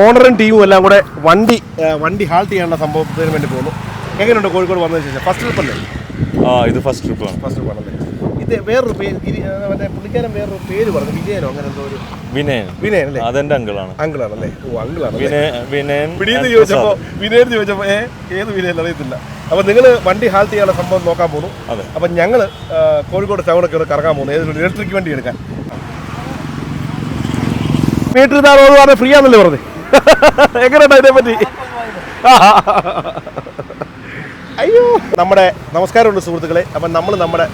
ഓണറും ടീമും എല്ലാം കൂടെ വണ്ടി ഹാൾട്ട് ചെയ്യാനുള്ള സംഭവത്തിന് വേണ്ടി പോകുന്നു. എങ്ങനെയുണ്ട് കോഴിക്കോട് വന്നതിന് ശേഷം? ഫസ്റ്റ് ട്രിപ്പ് അല്ലേ? ഇത് ഫസ്റ്റ് ട്രിപ്പാണ്. ഫസ്റ്റ് ട്രിപ്പാണല്ലേ? ഇത് വേറൊരു പേര് മറ്റേ പുള്ളിക്കാരൻ വേറൊരു പേര് പറഞ്ഞു, വിജയനോ അങ്ങനെ എന്തോ ഒരു വിനയൻ അല്ലേ? അതെന്റെ അങ്കിളാണ്. അങ്കിളാണല്ലേ? ഓ അങ്കിളാണ്. വിനയൻ പിടിയെന്ന് ചോദിച്ചപ്പോൾ ഏത് വിനയൻ അറിയത്തില്ല. അപ്പൊ നിങ്ങൾ വണ്ടി ഹാൾട്ട് ചെയ്യാനുള്ള സംഭവം നോക്കാൻ പോകുന്നു. അപ്പൊ ഞങ്ങള് കോഴിക്കോട് ടൗണൊക്കെ ഒന്ന് കറങ്ങാൻ പോകുന്നു, ഏതൊരു ഇലക്ട്രിക് വണ്ടി എടുക്കാൻ. മീറ്റർ ഇതാണോ പറഞ്ഞ ഫ്രീ ആണെന്നല്ലേ പറഞ്ഞത്? എങ്ങനെയുണ്ടോ ഇതിനെ പറ്റി? അയ്യോ, നമ്മുടെ നമസ്കാരമുണ്ട് സുഹൃത്തുക്കളെ. അപ്പം നമ്മൾ നമ്മുടെ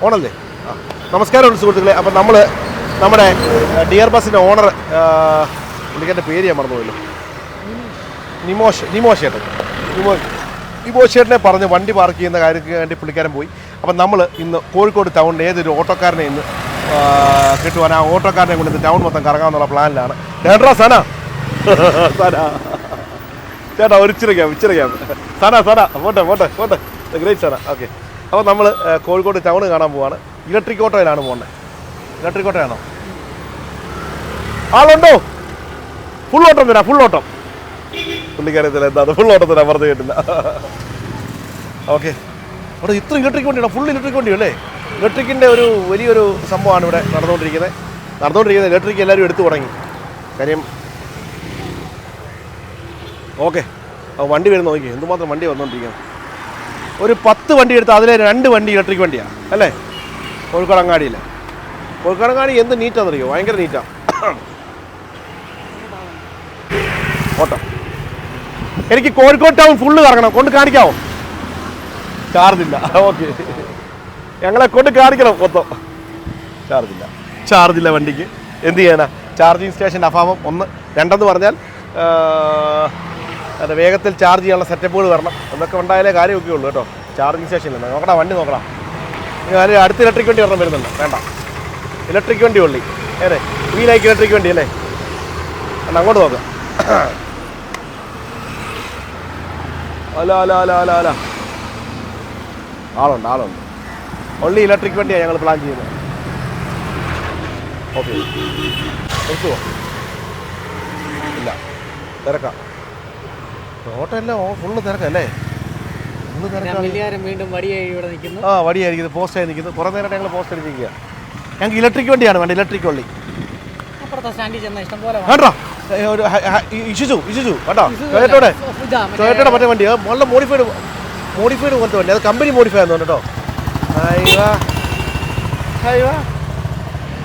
ഓണല്ലേ നമസ്കാരമുണ്ട് സുഹൃത്തുക്കളെ. അപ്പം നമ്മൾ നമ്മുടെ ഡിയർ ബസിൻ്റെ ഓണർ, പുള്ളിക്കാരൻ്റെ പേര് ഞാൻ മറന്നുപോയല്ലോ, നിമോഷ് ചേട്ടനെ പറഞ്ഞ് വണ്ടി പാർക്ക് ചെയ്യുന്ന കാര്യത്തിന് വേണ്ടി പുള്ളിക്കാരൻ പോയി. അപ്പം നമ്മൾ ഇന്ന് കോഴിക്കോട് ടൗണിൽ ഏതൊരു ഓട്ടോക്കാരനെ ഇന്ന് കിട്ടുവാൻ ആ ഓട്ടോക്കാരനെ കൊണ്ട് ഇന്ന് ടൗൺ മൊത്തം കറങ്ങാമെന്നുള്ള പ്ലാനിലാണ്. സന ചേട്ടാ ഇച്ചിരിക്കാം സന പോട്ടെ ഗ്രേറ്റ് സന. ഓക്കെ, അപ്പോൾ നമ്മൾ കോഴിക്കോട് ടൗൺ കാണാൻ പോവാണ്. ഇലക്ട്രിക് ഓട്ടോയിലാണ് പോകുന്നത്. ഇലക്ട്രിക് ഓട്ടോയാണോ? ആളുണ്ടോ? ഫുൾ ഓട്ടം പുള്ളിക്കാരത്തില്ല, എന്താണ് ഫുൾ ഓട്ടം തരാൻ പറഞ്ഞു കേട്ടില്ല. ഓക്കെ, അവിടെ ഇത്ര ഇലക്ട്രിക് വണ്ടിയാണോ? ഫുൾ ഇലക്ട്രിക് വണ്ടിയോ അല്ലേ? ഇലക്ട്രിക്കിൻ്റെ ഒരു വലിയൊരു സംഭവമാണ് ഇവിടെ നടന്നുകൊണ്ടിരിക്കുന്നത്. ഇലക്ട്രിക് എല്ലാവരും എടുത്തു തുടങ്ങി കാര്യം. ഓക്കെ, വണ്ടി വരുന്ന നോക്കി, എന്തുമാത്രം വണ്ടി വന്നുകൊണ്ടിരിക്കുന്നത്. ഒരു 10 വണ്ടി എടുത്ത് അതിലെ 2 വണ്ടി ഇലക്ട്രിക് വണ്ടിയാണ് അല്ലേ? കോഴിക്കോട് അങ്ങാടി എന്ത് നീറ്റാണെന്നറിയോ? ഭയങ്കര നീറ്റാണ് ഓട്ടം. എനിക്ക് കോഴിക്കോട് ടൗൺ ഫുള്ള് കറങ്ങണം, കൊണ്ട് കാണിക്കാമോ? ചാർജില്ല. ഓക്കെ, ഞങ്ങളെ കൊണ്ട് കാണിക്കണം മൊത്തം. ചാർജില്ല വണ്ടിക്ക്. എന്ത് ചെയ്യാനാ? ചാർജിങ് സ്റ്റേഷൻ്റെ അഭാവം 1. 2 പറഞ്ഞാൽ അത് വേഗത്തിൽ ചാർജ് ചെയ്യാനുള്ള സെറ്റപ്പുകൾ വരണം. എന്നൊക്കെ ഉണ്ടായാലേ കാര്യമൊക്കെ ഉള്ളൂ കേട്ടോ. ചാർജിങ് സ്റ്റേഷനിൽ വണ്ടി നോക്കണം. അടുത്ത ഇലക്ട്രിക് വണ്ടി ഒരെണ്ണം വരുന്നുണ്ട്. വേണ്ട, ഇലക്ട്രിക് വണ്ടി ഉള്ളി ഏതെ വീലായിക്ക് ഇലക്ട്രിക് വണ്ടി അല്ലേ? എന്നാൽ അങ്ങോട്ട് നോക്കാം. അല്ല ആളുണ്ട്. ഒള്ളി ഇലക്ട്രിക് വണ്ടിയാണ് ഞങ്ങൾ പ്ലാൻ ചെയ്യുന്നത്. ഓക്കെ, നിർത്തുവോ? ഇല്ല, തിരക്കാം. ഓട്ടോ എല്ലാം ഫുള്ള് തിരക്കല്ലേ? വടിയായിരിക്കും, പോസ്റ്റായി നിൽക്കുന്നു. കുറേ നേരമായിട്ട് ഞങ്ങൾ പോസ്റ്റ് അടിച്ചിരിക്കുക. ഞങ്ങൾക്ക് ഇലക്ട്രിക് വണ്ടിയാണ് വേണ്ട, ഇലക്ട്രിക് വള്ളി. കേട്ടോ ഇഷിച്ചു കേട്ടോ, ടൊയോട്ടയുടെ മറ്റേ വണ്ടി നല്ല മോഡിഫൈഡ് പോലത്തെ വണ്ടി. അത് കമ്പനി മോഡിഫൈ ആയിരുന്നു കേട്ടോ.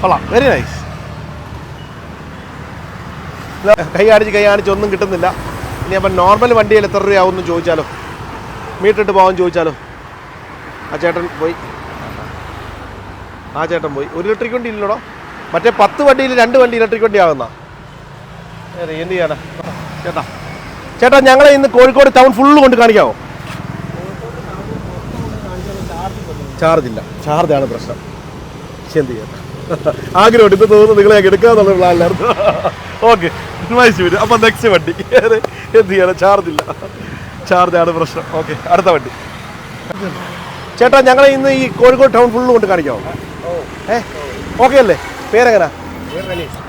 കൊള്ളാം, വെരി നൈസ്. കൈ കാണിച്ച് ഒന്നും കിട്ടുന്നില്ല. ഇനി അപ്പം നോർമൽ വണ്ടിയിൽ എത്ര രൂപയാവുമെന്ന് ചോദിച്ചാലോ? മീറ്റർ ഇട്ട് പോകാൻ ചോദിച്ചാലോ? ആ ചേട്ടൻ പോയി. ഒരു ഇലക്ട്രിക് വണ്ടി ഇല്ലല്ലോ. മറ്റേ 10 വണ്ടിയിൽ 2 വണ്ടി ഇലക്ട്രിക് വണ്ടി ആകുന്ന എന്ത് ചെയ്യാനാ? ചേട്ടാ ഞങ്ങളെ ഇന്ന് കോഴിക്കോട് ടൗൺ ഫുള്ള് കൊണ്ട് കാണിക്കാമോ? ചാർജാണ് പ്രശ്നം. എന്ത് ചെയ്യാം? ആഗ്രഹമുണ്ട്. ഇത് തോന്നുന്നു നിങ്ങളെ എടുക്കാന്നുള്ള പ്ലാനിലായിരുന്നു. ഓക്കെ, അപ്പം നെക്സ്റ്റ് വണ്ടി എന്ത് ചെയ്യാനാ? ചാർജാണ് പ്രശ്നം. ഓക്കെ, അടുത്ത വണ്ടി. ചേട്ടാ ഞങ്ങളെ ഇന്ന് ഈ കോഴിക്കോട് ടൗൺ ഫുള്ള് കൊണ്ട് കാണിക്കാമോ? ഓക്കെ അല്ലേ? പേരെങ്ങനാ?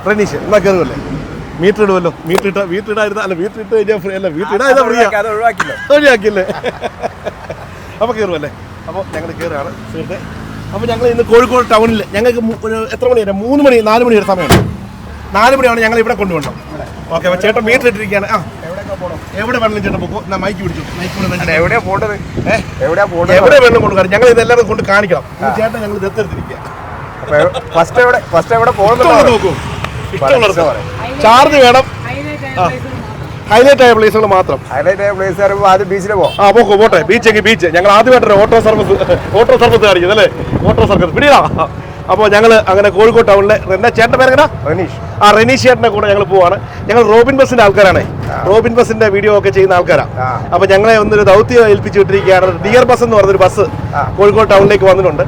റനീഷ്. എന്നാൽ കയറുമല്ലേ? മീറ്റർ ഇടുമല്ലോ. മീറ്റർ ഇട്ട് കഴിഞ്ഞാൽ ഒഴിവാക്കില്ലേ? അപ്പോൾ കയറുമല്ലേ? അപ്പോൾ ഞങ്ങൾ കയറുകയാണ് സുഹൃത്തെ. അപ്പോൾ ഞങ്ങൾ ഇന്ന് കോഴിക്കോട് ടൗണിൽ ഞങ്ങൾക്ക് എത്ര മണി വരെ? 3 മണി 4 മണി വരെ സമയമുണ്ട്. 4 മണിയാണ് ഞങ്ങൾ ഇവിടെ കൊണ്ടുപോകണം. ഓക്കെ, അപ്പോൾ ചേട്ടൻ മീറ്റർ ഇട്ടിരിക്കുകയാണ്. എവിടെ വേണം ചേട്ടൻ പോക്കോ? മൈക്ക് പിടിച്ചു. എവിടെ വേണം കൊണ്ട് കാണിക്കും. ഞങ്ങൾ ഇതെല്ലാവരും കൊണ്ട് കാണിക്കണം. ചേട്ടൻ ഞങ്ങൾ ദത്തെടുത്തിരിക്കുക. നോക്കൂ, ചാർജ് വേണം. ഹൈലൈറ്റ് ആയ പ്ലേസുകൾ മാത്രം. പോട്ടെ. ബീച്ച് ഞങ്ങൾ ആദ്യമായിട്ടൊരു ഓട്ടോ സർവീസ് കാണിക്കുന്നത് അല്ലേ? ഓട്ടോ സർവീസ് പിടിയാ. അപ്പോൾ ഞങ്ങൾ അങ്ങനെ കോഴിക്കോട് ടൗണിലെ ചേട്ടൻ്റെ പേരെങ്ങനെ? റനീഷ് ചേട്ടൻ്റെ കൂടെ ഞങ്ങൾ പോവാണ്. ഞങ്ങൾ റോബിൻ ബസിൻ്റെ ആൾക്കാരാണ്. റോബിൻ ബസിൻ്റെ വീഡിയോ ഒക്കെ ചെയ്യുന്ന ആൾക്കാരാണ്. അപ്പോൾ ഞങ്ങളെ ഒന്നൊരു ദൗത്യം ഏൽപ്പിച്ച് വിട്ടിരിക്കുകയാണ്. ഡിയർ ബസ് എന്ന് പറഞ്ഞൊരു ബസ് കോഴിക്കോട് ടൗണിലേക്ക് വന്നിട്ടുണ്ട്.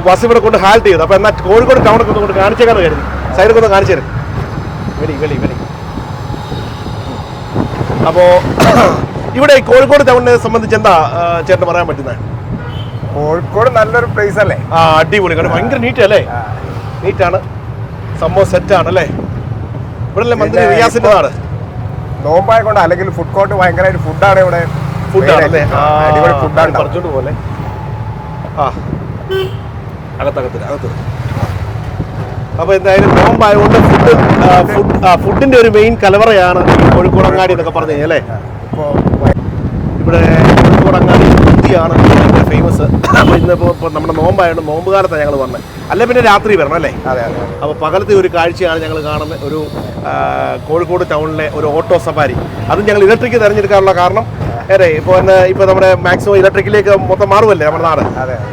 ബസ് ഇവിടെ കൊണ്ട് ഹാൾട്ട് ചെയ്തു. അപ്പോൾ എന്നാൽ കോഴിക്കോട് ടൗണൊക്കെ ഒന്ന് കൊണ്ട് കാണിച്ചേക്കാന്ന് കരുതി. സൈഡൊക്കെ ഒന്ന് കാണിച്ചു തരും. വെളി. അപ്പോൾ ഇവിടെ കോഴിക്കോട് ടൗണിനെ സംബന്ധിച്ച് എന്താ ചേട്ടൻ പറയാൻ പറ്റുന്നത്? കോഴിക്കോട് നല്ലൊരു പ്ലേസ് അല്ലേ? അടിപൊളി. കാരണം ഭയങ്കര നീറ്റ് അല്ലേ? നീറ്റാണ് സംഭവം, സെറ്റാണ് അല്ലേ? ഇവിടെ മന്ത്രി റിയാസിന്റെ നാട്. നോമ്പായതുകൊണ്ട് അല്ലെങ്കിൽ ഫുഡ് കോർട്ട് ഭയങ്കരമായിട്ട് ഫുഡാണ് ഇവിടെ. ഫുഡാണല്ലേ? അടിപൊളി ഫുഡാണ്. പറഞ്ഞോട്ട് പോലെ. ആ അകത്ത്. അപ്പോൾ എന്തായാലും നോമ്പായതുകൊണ്ട് ഫുഡിന്റെ ഒരു മെയിൻ കലവറയാണ് ഈ കോഴിക്കോട് അങ്ങാടി എന്നൊക്കെ പറഞ്ഞു കഴിഞ്ഞാൽ അല്ലേ? ഇപ്പോൾ ഇവിടെ കോഴിക്കോട് അങ്ങാടി ഫുഡിയാണ് ഫേമസ്. അപ്പോൾ ഇന്നിപ്പോൾ നമ്മുടെ നോമ്പായതുകൊണ്ട് നോമ്പ് കാലത്താണ് ഞങ്ങൾ വന്നത്. അല്ലെ പിന്നെ രാത്രി വരണം അല്ലേ? അതെ. അപ്പോൾ പകലത്തെ ഒരു കാഴ്ചയാണ് ഞങ്ങൾ കാണുന്നത്. ഒരു കോഴിക്കോട് ടൗണിലെ ഒരു ഓട്ടോ സഫാരി. അതും ഞങ്ങൾ ഇലക്ട്രിക് തിരഞ്ഞെടുക്കാനുള്ള കാരണം ഇപ്പോൾ നമ്മുടെ മാക്സിമം ഇലക്ട്രിക്കിലേക്ക് മൊത്തം മാറുമല്ലേ നമ്മുടെ നാട്.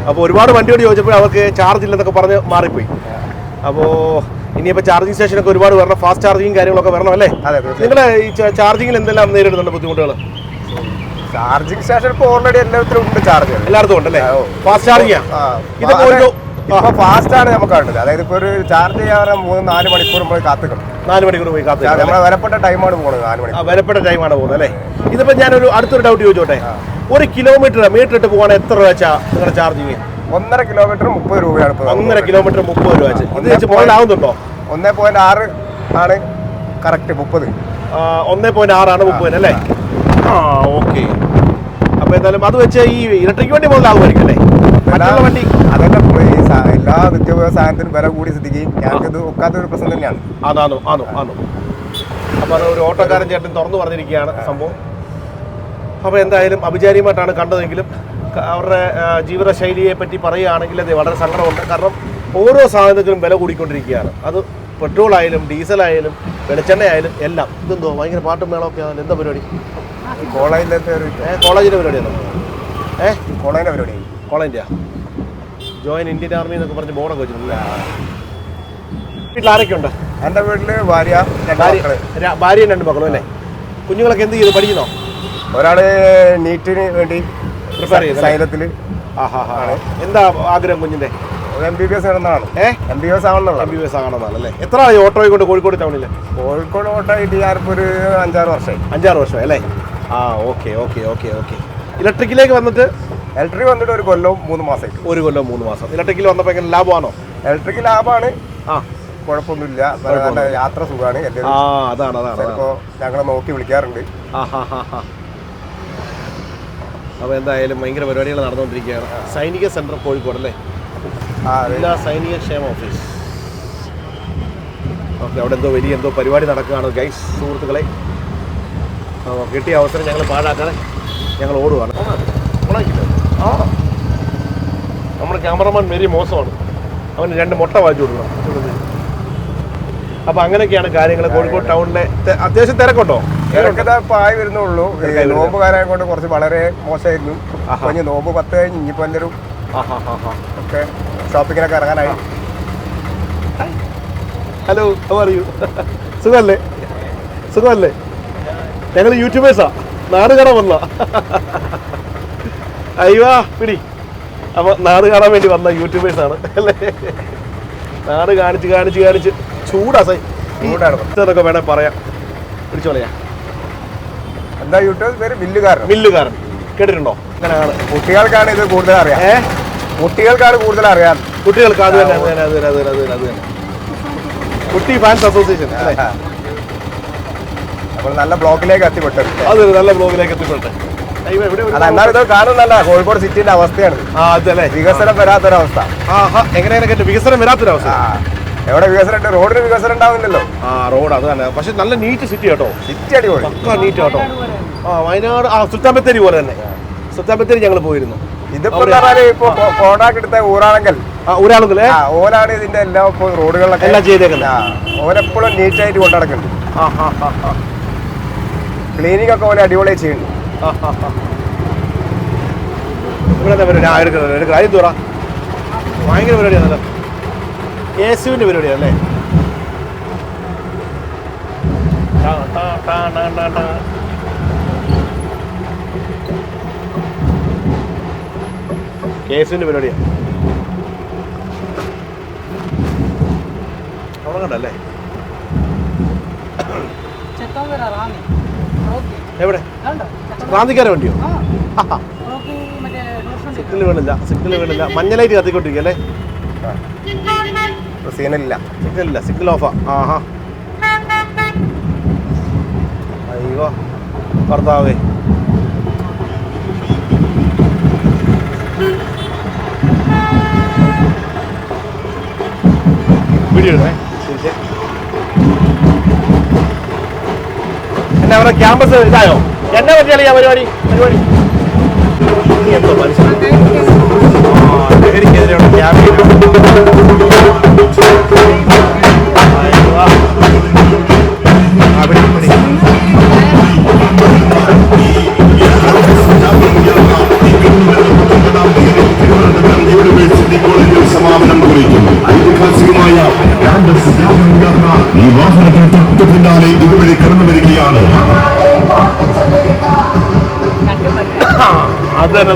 അപ്പോൾ ഒരുപാട് വണ്ടിയോട് ചോദിച്ചപ്പോൾ അവർക്ക് ചാർജ് ഇല്ലെന്നൊക്കെ പറഞ്ഞ് മാറിപ്പോയി. അപ്പോൾ ഇനിയിപ്പോൾ ചാർജിങ് സ്റ്റേഷനൊക്കെ ഒരുപാട് വരണം, ഫാസ്റ്റ് ചാർജിങ് കാര്യങ്ങളൊക്കെ വരണം അല്ലേ? നിങ്ങളുടെ ഈ ചാർജിങ്ങിൽ എന്തെല്ലാം നേരിടുന്നുണ്ട് ബുദ്ധിമുട്ടുകൾ? ചാർജിങ് സ്റ്റേഷൻ ഇപ്പോൾ ഓൾറെഡി എല്ലാത്തിലും ഉണ്ട്. ചാർജ് എല്ലായിടത്തും ഉണ്ടല്ലേ? ഫാസ്റ്റ് ചാർജിങ് ഇതൊക്കെ ഇപ്പോൾ ഫാസ്റ്റാണ് നമുക്ക് കാണുന്നത്. അതായത് ഇപ്പോൾ ഒരു ചാർജ് ചെയ്യാൻ 3-4 മണിക്കൂർ നമ്മൾ കാത്തുക്കണം. 4 മണിക്കൂർ പോയി കാത്തു. നമ്മളെ വിലപ്പെട്ട ടൈമാണ് പോകുന്നത്. 4 മണിക്കൂർ വിലപ്പെട്ട ടൈമാണ് പോകുന്നത് അല്ലേ? ഇതിപ്പോൾ ഞാനൊരു അടുത്തൊരു ഡൗട്ട് ചോദിച്ചോട്ടെ. 1 കിലോമീറ്റർ ഇട്ട് പോകാൻ എത്ര രൂപ വെച്ചാൽ നിങ്ങളുടെ ചാർജിങ്? 1.5 കിലോമീറ്റർ 30 രൂപയാണ്. 1.5 കിലോമീറ്റർ 30 രൂപ വെച്ച്. ഇത് വെച്ച് മുതലാവുന്നുണ്ടോ? 1.6 ആണ് കറക്റ്റ് 30. 1.6 ആണ് 30 അല്ലേ? ആ ഓക്കെ. അപ്പോൾ എന്തായാലും അത് വെച്ച് ഈ ഇലക്ട്രിക് വണ്ടി മുതലാവുമായിരിക്കും അല്ലേ? മറ്റുള്ള വണ്ടി അതല്ല, എല്ലാ നിത്യോപയോഗ സാധനത്തിനും വില കൂടി സ്ഥിതിക്ക് ഞങ്ങൾക്കിത് ഒക്കാത്തൊരു പ്രശ്നം തന്നെയാണ്. ആണോ. അപ്പോൾ അത് ഒരു ഓട്ടോക്കാരൻ ചേട്ടൻ തുറന്നു പറഞ്ഞിരിക്കുകയാണ് സംഭവം. അപ്പോൾ എന്തായാലും അഭിചാരിയുമായിട്ടാണ് കണ്ടതെങ്കിലും അവരുടെ ജീവിതശൈലിയെ പറ്റി പറയുകയാണെങ്കിൽ അത് വളരെ സങ്കടമുണ്ട്. കാരണം ഓരോ സാധനത്തിനും വില കൂടിക്കൊണ്ടിരിക്കുകയാണ്. അത് പെട്രോളായാലും ഡീസലായാലും വെളിച്ചെണ്ണയായാലും എല്ലാം. ഇതെന്തോ ഭയങ്കര പാട്ടും മേളമൊക്കെ ആണല്ലോ. എന്താ പരിപാടി? കോളേജിൻ്റെ പരിപാടിയാണോ? കോളേജിൻ്റെ പരിപാടി. കോളേജിൻ്റെ ജോയിൻ ഇന്ത്യൻ ആർമി എന്നൊക്കെ പറഞ്ഞ് ബോർഡൊക്കെ വെച്ചിട്ടുണ്ട്. വീട്ടിൽ ആരൊക്കെ ഉണ്ട്? എൻ്റെ വീട്ടിൽ ഭാര്യയും 2 മക്കളും അല്ലേ? കുഞ്ഞുങ്ങളൊക്കെ എന്ത് ചെയ്തു? പഠിക്കുന്നോ? ഒരാൾ നീറ്റിന് വേണ്ടി പ്രിപ്പയർ ചെയ്തു സൈലത്തിൽ. എന്താ ആഗ്രഹം കുഞ്ഞിൻ്റെ? MBBS ആണെന്നാണ്. MBBS ആണെന്നുള്ള. MBBS ആണെന്നാണല്ലേ? എത്ര ആയി ഓട്ടോയെ കൊണ്ട് കോഴിക്കോട് ടൗണിൽ? കോഴിക്കോട് ഓട്ടോ ആയിട്ട് ഞാനിപ്പോൾ ഒരു 5-6 വർഷമായി. 5-6 വർഷമായി അല്ലേ? ആ ഓക്കെ. ഇലക്ട്രിക്കിലേക്ക് വന്നിട്ട്? ഇലക്ട്രിക് വന്നിട്ട് 1 കൊല്ലവും 3 മാസമായിട്ട്. 1 കൊല്ലം 3 മാസം. ഇലക്ട്രിക്കിൽ വന്നപ്പോൾ എങ്ങനെ ലാഭമാണോ? ഇലക്ട്രിക് ലാഭമാണ്. ആ കുഴപ്പമൊന്നുമില്ല. നല്ല യാത്ര സുഖമാണ്. അതാണ് ചിലപ്പോൾ ഞങ്ങളെ നോക്കി വിളിക്കാറുണ്ട്. അപ്പോൾ എന്തായാലും ഭയങ്കര പരിപാടികൾ നടന്നുകൊണ്ടിരിക്കുകയാണ്. സൈനിക സെൻറ്റർ കോഴിക്കോട് അല്ലേ? ജില്ലാ സൈനിക ക്ഷേമ ഓഫീസ്. ഓക്കെ, അവിടെ എന്തോ പരിപാടി നടക്കുകയാണ് ഗൈസ്, സുഹൃത്തുക്കളെ. കിട്ടിയ അവസരം ഞങ്ങൾ പാഴാക്കാതെ ഞങ്ങൾ ഓടുകയാണ്. നമ്മുടെ ക്യാമറമാൻ വെരി മോശമാണ്. അവന് 2 മുട്ട വാങ്ങിച്ചു കൊടുക്കണം. അപ്പോൾ അങ്ങനെയൊക്കെയാണ് കാര്യങ്ങൾ. കോഴിക്കോട് ടൗണിലെ അത്യാവശ്യം തിരക്കുണ്ടോ? തിരക്കിപ്പോൾ ആയി വരുന്നുള്ളൂ. നോമ്പ് കാലം കൊണ്ട് കുറച്ച് വളരെ മോശമായിരുന്നു. കഴിഞ്ഞ് നോമ്പ് 10 കഴിഞ്ഞ് ഇനിയിപ്പോൾ എല്ലാവരും ഒക്കെ ഷോപ്പിങ്ങിനൊക്കെ ഇറങ്ങാനായി. ഹലോ, പറയൂ. സുഖമല്ലേ? ഞങ്ങൾ യൂട്യൂബേഴ്സാ. നാട് കാണാൻ വന്ന. അയ്യോ പിടി. അപ്പോൾ നാട് കാണാൻ വേണ്ടി വന്ന യൂട്യൂബേഴ്സാണ് അല്ലേ? നാട് കാണിച്ച് ചൂടാണ് വേണേ പറയാം. പിടിച്ചോളയാ. എന്താ യൂട്യൂബ് പേര്? മില്ലുകാരൻ കേട്ടിട്ടുണ്ടോ? അങ്ങനെയാണ്. കുട്ടികൾക്കാണ് ഇത് കൂടുതൽ അറിയാം. കുട്ടികൾക്കാണ് കൂടുതൽ അറിയാം. കുട്ടികൾക്ക് അത് തന്നെ. കുട്ടി ഫാൻസ് അസോസിയേഷൻ അല്ലേ? അപ്പോൾ നല്ല ബ്ലോക്കിലേക്ക് എത്തിപ്പെട്ടു. നല്ല ബ്ലോക്കിലേക്ക് എത്തിപ്പെട്ടെ. എന്നാലും ഇത് കാണുന്നല്ല കോഴിക്കോട് സിറ്റിന്റെ അവസ്ഥയാണ്. അതല്ലേ, വികസനം വരാത്തൊരവസ്ഥ. എങ്ങനെയാണ് വികസനം വരാത്തൊരവസ്ഥ? എവിടെ വികസനം ഉണ്ട്? റോഡിന് വികസനം ഉണ്ടാവുന്നില്ലല്ലോ. റോഡ് അത് തന്നെ. പക്ഷെ നല്ല നീറ്റ് സിറ്റി കേട്ടോ. സിറ്റി അടിപൊളി, പക്കാ നീറ്റ് കേട്ടോ. വയനാട് സുൽത്താൻ ബത്തേരി പോലെ തന്നെ. സുൽത്താൻ ബത്തേരി ഞങ്ങൾ പോയിരുന്നു. ഇതിപ്പോ ഇപ്പൊ കോണ്ടാക്ട് എടുത്ത ഊരാണെങ്കിൽ ഓലാണ് ഇതിന്റെ എല്ലാ റോഡുകളിലൊക്കെ എല്ലാം ചെയ്തേക്കുന്നത്. ഓരെപ്പോഴും നീറ്റായിട്ട് കൊണ്ടുനടക്കുന്നുണ്ട്. ക്ലീനിങ് ഒക്കെ പോലെ അടിപൊളിയായി ചെയ്യുന്നുണ്ട്. ഇവിടെ കാര്യം തോറാ ഭയങ്കര പരിപാടിയാണല്ലോ. യേശുവിന്റെ പരിപാടിയാണല്ലേ? കേസുവിന്റെ പരിപാടിയാണ് അവിടെ കണ്ടല്ലേ? എവിടെ? ക്രാന്തിക്കാര വണ്ടിയോ? സിഗ്നൽ വീണില്ല. മഞ്ഞലൈറ്റ് കത്തിക്കൊണ്ടിരിക്കല്ലേ? സിഗ്നലില്ല. സിഗ്നൽ ഓഫാ. അയ്യോ ഭർത്താവേ. വീഡിയോ എടുക്കണേ. ശരി ശരി. എന്നെ അവിടെ ക്യാമ്പസ് ഇതായോ? എന്നെ പറ്റിയാലേ പരിപാടി പരിപാടി എന്തോ മനുഷ്യൻ ലഹരിക്കെതിരെയുള്ള ക്യാമ്പയിൻ. സമാപനം കുറിക്കുന്നു. ഐതിഹാസികമായ ഈ വാഹനത്തിന് തൊട്ടു പിന്നാലെ ഇതുവഴി കടന്നു വരികയാണ്. അതന്നെ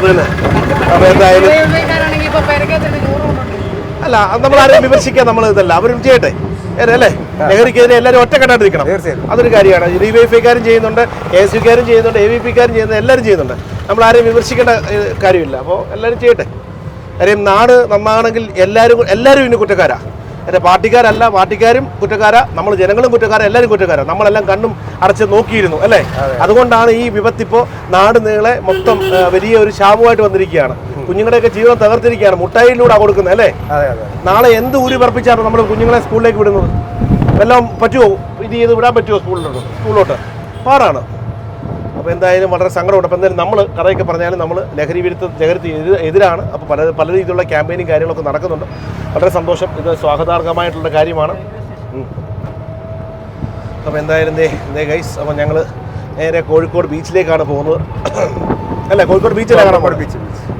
അപ്പൊ എന്തായാലും അല്ല നമ്മൾ ആരെയും വിമർശിക്കാൻ നമ്മൾ ഇതല്ല, അവരും ചെയ്യട്ടെ അല്ലേ. ലഹരിക്കെതിരെ എല്ലാവരും ഒറ്റക്കെട്ടായിട്ടിരിക്കണം, അതൊരു കാര്യമാണ്. DYFIക്കാരും ചെയ്യുന്നുണ്ട്, ASUക്കാരും ചെയ്യുന്നുണ്ട്, AVPക്കാരും ചെയ്യുന്നുണ്ട്, എല്ലാവരും ചെയ്യുന്നുണ്ട്. നമ്മൾ ആരെയും വിമർശിക്കേണ്ട കാര്യമില്ല. അപ്പോൾ എല്ലാവരും ചെയ്യട്ടെ. കാര്യം നാട് നന്നാണെങ്കിൽ എല്ലാവരും ഇന്ന് കുറ്റക്കാരാ. എൻ്റെ പാർട്ടിക്കാരല്ല, പാർട്ടിക്കാരും കുറ്റക്കാരാ, നമ്മൾ ജനങ്ങളും കുറ്റക്കാരാ, എല്ലാവരും കുറ്റക്കാരാ. നമ്മളെല്ലാം കണ്ണും അടച്ച് നോക്കിയിരുന്നു അല്ലേ. അതുകൊണ്ടാണ് ഈ വിപത്തിപ്പോൾ നാട് നീളെ മൊത്തം വലിയ ഒരു ശാപമായിട്ട് വന്നിരിക്കുകയാണ്. കുഞ്ഞുങ്ങളുടെയൊക്കെ ജീവിതം തകർത്തിരിക്കുകയാണ്. മുട്ടായിലൂടെ കൊടുക്കുന്നത് അല്ലേ. നാളെ എന്ത് ഊരി പറപ്പിച്ചാണ് നമ്മൾ കുഞ്ഞുങ്ങളെ സ്കൂളിലേക്ക് വിടുന്നത്? എല്ലാം പറ്റുമോ? ഇത് ചെയ്ത് വിടാൻ പറ്റുമോ സ്കൂളിലോട്ട്? പാടാണ്. അപ്പോൾ എന്തായാലും വളരെ സങ്കടമുണ്ട്. അപ്പോൾ എന്തായാലും നമ്മൾ കഥയൊക്കെ പറഞ്ഞാലും നമ്മൾ ലഹരി എതിരാണ്. അപ്പോൾ പല രീതിയിലുള്ള ക്യാമ്പയിനും കാര്യങ്ങളൊക്കെ നടക്കുന്നുണ്ട്. വളരെ സന്തോഷം. ഇത് സ്വാഗതാർഹമായിട്ടുള്ള കാര്യമാണ്. അപ്പോൾ എന്തായാലും ഗൈസ്, അപ്പോൾ ഞങ്ങൾ നേരെ കോഴിക്കോട് ബീച്ചിലേക്കാണ് പോകുന്നത് അല്ലേ. കോഴിക്കോട് ബീച്ചിലാണ്.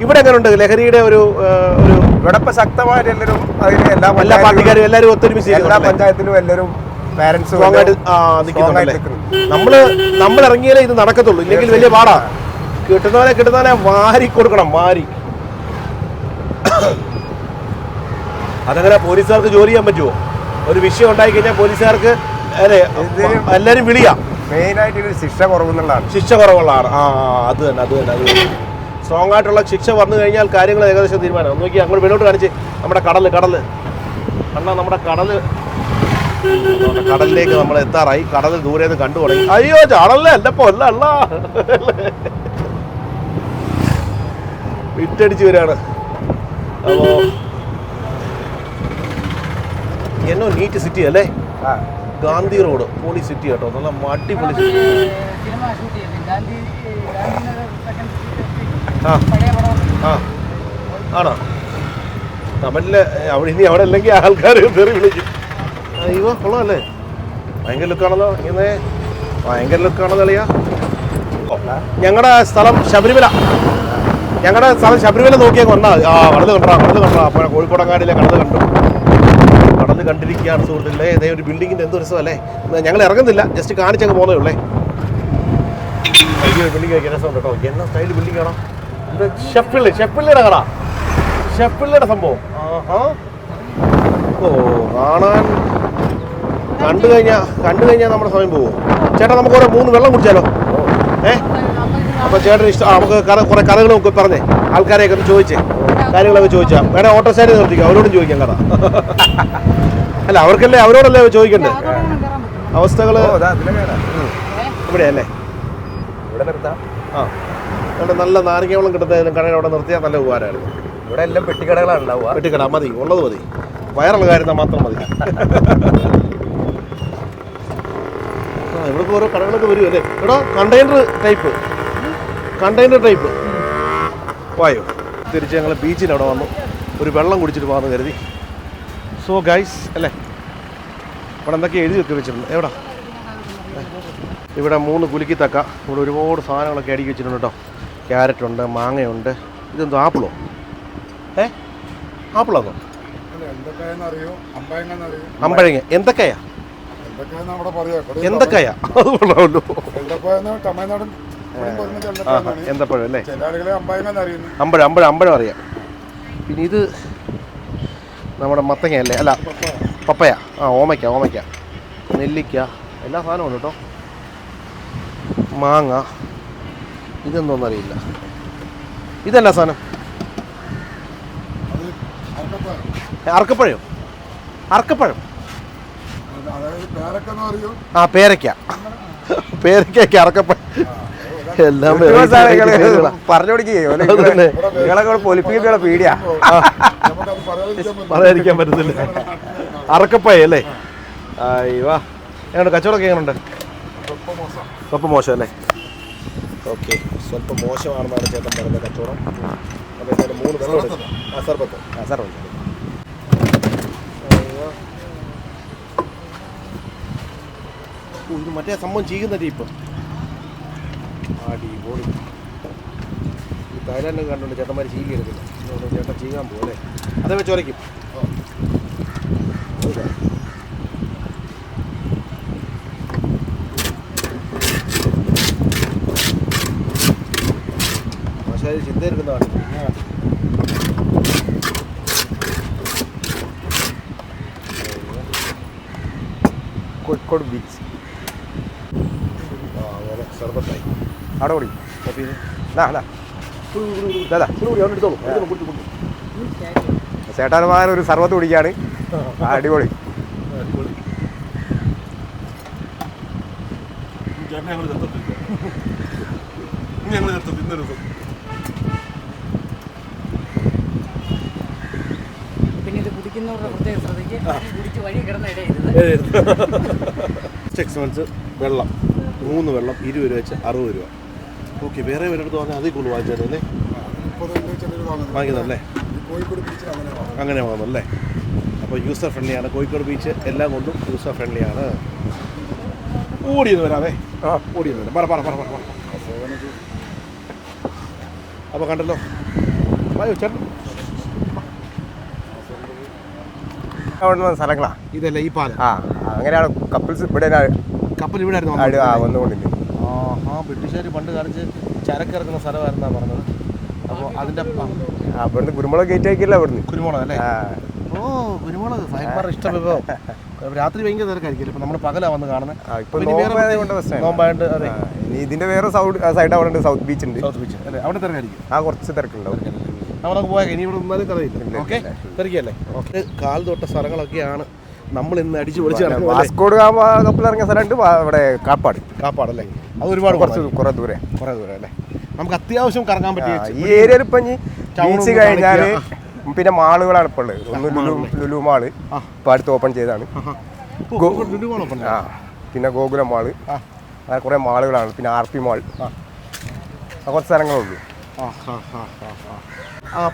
ഇവിടെ എങ്ങനെയുണ്ട് ലഹരിയുടെ ഒരു ഇവിടെ ഇപ്പം ശക്തമായിട്ട് എല്ലാവരും അതിന് എല്ലാ പാർട്ടിക്കാരും എല്ലാവരും ഒത്തൊരുമിച്ച് എല്ലാ പഞ്ചായത്തിലും എല്ലാവരും പാരന്റ്സ് നമ്മൾ ഇറങ്ങിയാലേ ഇത് നടക്കത്തുള്ളൂ. ഇല്ലെങ്കിൽ വലിയ പാടാ. കിട്ടുന്നവനെ വാരി കൊടുക്കണം, വാരി. അതങ്ങനെ പോലീസുകാർക്ക് ജോലി ചെയ്യാൻ പറ്റുമോ? ഒരു വിഷയം ഉണ്ടായി കഴിഞ്ഞാൽ പോലീസുകാർക്ക് അല്ലേ എല്ലാവരും വിളിയാ. മെയിനായിട്ട് ശിക്ഷ കുറവുള്ളതാണ്. ശിക്ഷ കുറവുള്ളതാണ്. അത് തന്നെ സ്ട്രോങ് ആയിട്ടുള്ള ശിക്ഷ വന്നു കഴിഞ്ഞാൽ കാര്യങ്ങൾ ഏകദേശം തീരുമാനം. നോക്കി അങ്ങോട്ട് വെളിയോട്ട് കാണിച്ച് നമ്മുടെ കടല് അണ്ണാ, നമ്മുടെ കടലിലേക്ക് നമ്മൾ എത്താറായി. കടൽ ദൂരെ നിന്ന് കണ്ടു തുടങ്ങി. അയ്യോ ചാടല്ലേ എല്ലപ്പോ അല്ല വിട്ടടിച്ച് വരികയാണ്. അപ്പോ എന്നോ നീറ്റ് സിറ്റി അല്ലേ, ഗാന്ധി റോഡ് പോളി സിറ്റി കേട്ടോ, നല്ല അടിപൊളി സിറ്റി. ആണോ? തമിഴില് ഇനി അവിടെ അല്ലെങ്കിൽ ആൾക്കാർ കയറി വിളിക്കും. അയ്യോ കൊള്ളാമല്ലേ, ഭയങ്കര ലുക്കാണല്ലോ. ഇങ്ങനെ ഭയങ്കര ലുക്കാണല്ലോ അളിയാ. ഞങ്ങളുടെ സ്ഥലം ശബരിമല നോക്കിയാൽ കൊണ്ടാൽ കടല് കണ്ടാ. അപ്പോൾ കോഴിക്കോടങ്ങാടിയിലെ കടല് കണ്ടിരിക്കുകയാണ് സുഹൃത്തുക്കളെ. ഇതേ ഒരു ബിൽഡിങ്ങിൻ്റെ എന്ത് രസമല്ലേ. ഞങ്ങൾ ഇറങ്ങുന്നില്ല, ജസ്റ്റ് കാണിച്ചങ്ങ് പോകുന്നേ ഉള്ളേ. വലിയ ബിൽഡിംഗ് ഒക്കെ രസമുണ്ട് കേട്ടോ. എന്നാ സ്റ്റൈൽ ബിൽഡിംഗ് ആണോ ഇത്? ഷെഫിള്ളിയുടെ കട, ഷെഫിള്ളിയുടെ സംഭവം. ഓ കാണാൻ കണ്ടു കഴിഞ്ഞാൽ നമ്മുടെ സമയം പോകും. ചേട്ടാ നമുക്ക് ഓരോ 3 വെള്ളം കുടിച്ചാലോ? അപ്പോൾ ചേട്ടന് ഇഷ്ടം. നമുക്ക് കുറേ കഥകളൊക്കെ പറഞ്ഞേ, ആൾക്കാരെയൊക്കെ ഒന്ന് ചോദിച്ചേ, കാര്യങ്ങളൊക്കെ ചോദിച്ചാൽ വേണേ ഓട്ടോ സ്റ്റാൻഡിൽ നിർത്തിക്കാം, അവരോടും ചോദിക്കാം കഥ. അല്ല അവരോടല്ലേ ചോദിക്കണ്ടേ അവസ്ഥകൾ ഇവിടെ അല്ലേ. അവിടെ നല്ല നാരങ്ങ വെള്ളം കിട്ടുന്ന കടയിൽ അവിടെ നിർത്തിയാൽ നല്ല ഉപകാരമായിരുന്നു. ഇവിടെ എല്ലാം പെട്ടിക്കടകളാണ് ഉണ്ടാവുക. പെട്ടിക്കട മതി, ഉള്ളത് മതി, വയറുള്ള കാര്യം മാത്രം മതി. ഇവിടെ ഓരോ കടകളൊക്കെ വരും അല്ലേ. ഇവിടെ കണ്ടെയ്നർ ടൈപ്പ് വായോ. തിരിച്ച് ഞങ്ങൾ ബീച്ചിൻ്റെ അവിടെ വന്നു, ഒരു വെള്ളം കുടിച്ചിട്ട് പോകാമെന്ന് കരുതി. സോ ഗൈസ് അല്ലേ, ഇവിടെ എന്തൊക്കെ എഴുതി വെച്ചിട്ടുണ്ട്. എവിടെ ഇവിടെ 3 കുലുക്കിത്തക്ക, ഇവിടെ ഒരുപാട് സാധനങ്ങളൊക്കെ അടുക്കി വെച്ചിട്ടുണ്ട് കേട്ടോ. ക്യാരറ്റ് ഉണ്ട്, മാങ്ങയുണ്ട്. ഇതെന്തോ ആപ്പിളോ? ആപ്പിളാണോ? അമ്പഴങ്ങ. എന്തൊക്കെയാ അത് കൊള്ളാമല്ലോ. എന്തപ്പഴം അല്ലേ? അമ്പഴം അറിയാം. പിന്നെ ഇത് നമ്മുടെ മത്തങ്ങ അല്ലേ? അല്ല പപ്പയ. ഓമയ്ക്ക, നെല്ലിക്ക, എല്ലാ സാധനവും ഉണ്ട് കേട്ടോ. മാങ്ങ. ഇതെന്തോന്നറിയില്ല. ഇതല്ല സാധനം. അറക്കപ്പഴം. പേരയ്ക്ക. പേരയ്ക്കൊക്കെ അറക്കപ്പ എല്ലാം പറഞ്ഞു കൊടുക്കുകയോ നിങ്ങളെ പൊലിപ്പിക്കുന്ന പീടിയാ പറയാതിരിക്കാൻ പറ്റത്തില്ല. അറക്കപ്പായ അല്ലേ? വാ എങ്ങനെയുണ്ട് കച്ചവടമൊക്കെ എങ്ങനെയുണ്ട്? സ്വല്പം മോശം അല്ലേ? ഓക്കെ, സ്വല്പം മോശമാണെന്നാണ് ചേട്ടൻ പറയുന്നത് കച്ചവടം. അപ്പോൾ എന്തായാലും 3 വെള്ളം എടുക്കും. സർബത്ത് ഇത് മറ്റേ സംഭവം ചെയ്യുന്ന ടീപ്പ് അടിപൊളി. ഈ തായ്ലാൻഡ് കണ്ടുകൊണ്ട് ചേട്ടന്മാർ ചെയ്യരുതില്ല, അതുകൊണ്ട് ചേട്ടൻ ചെയ്യാൻ പോകും അല്ലേ? അതേ വെച്ച് ഉരയ്ക്കും. പക്ഷേ ചിന്ത എടുക്കുന്നതാണ്. കോഴിക്കോട് ബീച്ച് അങ്ങനെ സർബത്തായി അവിടെ ഓടി ചേട്ടാന്മാർ ഒരു സർവത്ത് കുടിക്കാണ്. അടിപൊളി. പിന്നെ ഇത് കുടിക്കുന്നവരുടെ പ്രത്യേക ശ്രദ്ധയ്ക്ക് കുടിച്ച് വഴി കിടന്ന ഇടയിൽ എക്സ്പെൻസ് വെള്ളം 3 വെള്ളം 20 രൂപ വെച്ച് 60 രൂപ. ഓക്കെ, വേറെ ഒരിടത്ത് വാങ്ങാൻ അതിൽ കൂടുതൽ വാങ്ങിച്ചല്ലേ? വാങ്ങിക്കുന്നല്ലേ? അങ്ങനെ വാങ്ങുന്നല്ലേ? അപ്പോൾ യൂസർ ഫ്രണ്ട്ലിയാണ് കോഴിക്കോട് ബീച്ച്. എല്ലാം കൊണ്ടും യൂസർ ഫ്രണ്ട്ലിയാണ്. ഓടിയെന്ന് വരാവേ. ഓടിയെന്ന് വരാം. പറ. അപ്പോൾ കണ്ടല്ലോ. വായോ ചേട്ടൻ. സ്ഥലങ്ങളാ ഇതല്ല ഈ പാലം. അങ്ങനെയാണ് കപ്പിൾസ് ഇവിടെ കപ്പൽ ഇവിടെ ആയിരുന്നു വന്നുകൊണ്ടില്ല. ബ്രിട്ടീഷുകാർ പണ്ട് കാണിച്ച് ചരക്കിറക്കുന്ന സ്ഥലമായിരുന്നാണ് പറഞ്ഞത്. അപ്പോൾ അതിൻ്റെ അവിടുന്ന് കുരുമുളക് ഗേറ്റ് ആക്കിയില്ല. അവിടുന്ന് കുരുമുളക് അല്ലേ? ഓ, കുരുമുളക് സായിപ്പാറുടെ ഇഷ്ട വിഭവം. രാത്രി ഭയങ്കര തിരക്കായിരിക്കും. ഇപ്പം നമ്മൾ പകലാ വന്ന് കാണുന്നത്. നോമ്പായിട്ട്. അതെ, ഇതിന്റെ വേറെ സൈഡ് അവിടെ ഉണ്ട്. സൗത്ത് ബീച്ച് ഉണ്ട്. സൗത്ത് ബീച്ച് അല്ലേ? അവിടെ തിരക്കായിരിക്കും. കുറച്ച് തിരക്കുണ്ടാവും. നമുക്ക് പോയാൽ ഇനി ഇവിടെ നിന്നാലും കഥയില്ല. ഓക്കെ, തിരക്കല്ലേ? ഓക്കെ, കാൽ തൊട്ട സ്ഥലങ്ങളൊക്കെയാണ് നമ്മൾ ഇന്ന് അടിച്ചു പൊളിച്ചാണ്. വാസ്കോഡ് ഗാമ കപ്പൽ ഇറങ്ങിയ സ്ഥലമുണ്ട് ഇവിടെ. കാപ്പാടല്ലേ? അത് ഒരുപാട് കുറെ ദൂരെ അല്ലേ? നമുക്ക് അത്യാവശ്യം കറങ്ങാൻ പറ്റിയ ഈ ഏരിയയിൽ ഇപ്പം ബീച്ച് കഴിഞ്ഞാല് പിന്നെ മാളുകളാണ് ഇപ്പോൾ ഉള്ളത്. ഒന്ന് ലുലു മാള് ഇപ്പം അടുത്ത് ഓപ്പൺ ചെയ്താണ്. പിന്നെ ഗോകുലം മാള്, അങ്ങനെ കുറേ മാളുകളാണ്. പിന്നെ RP മാൾ, കുറച്ച് സ്ഥലങ്ങളുള്ളൂ.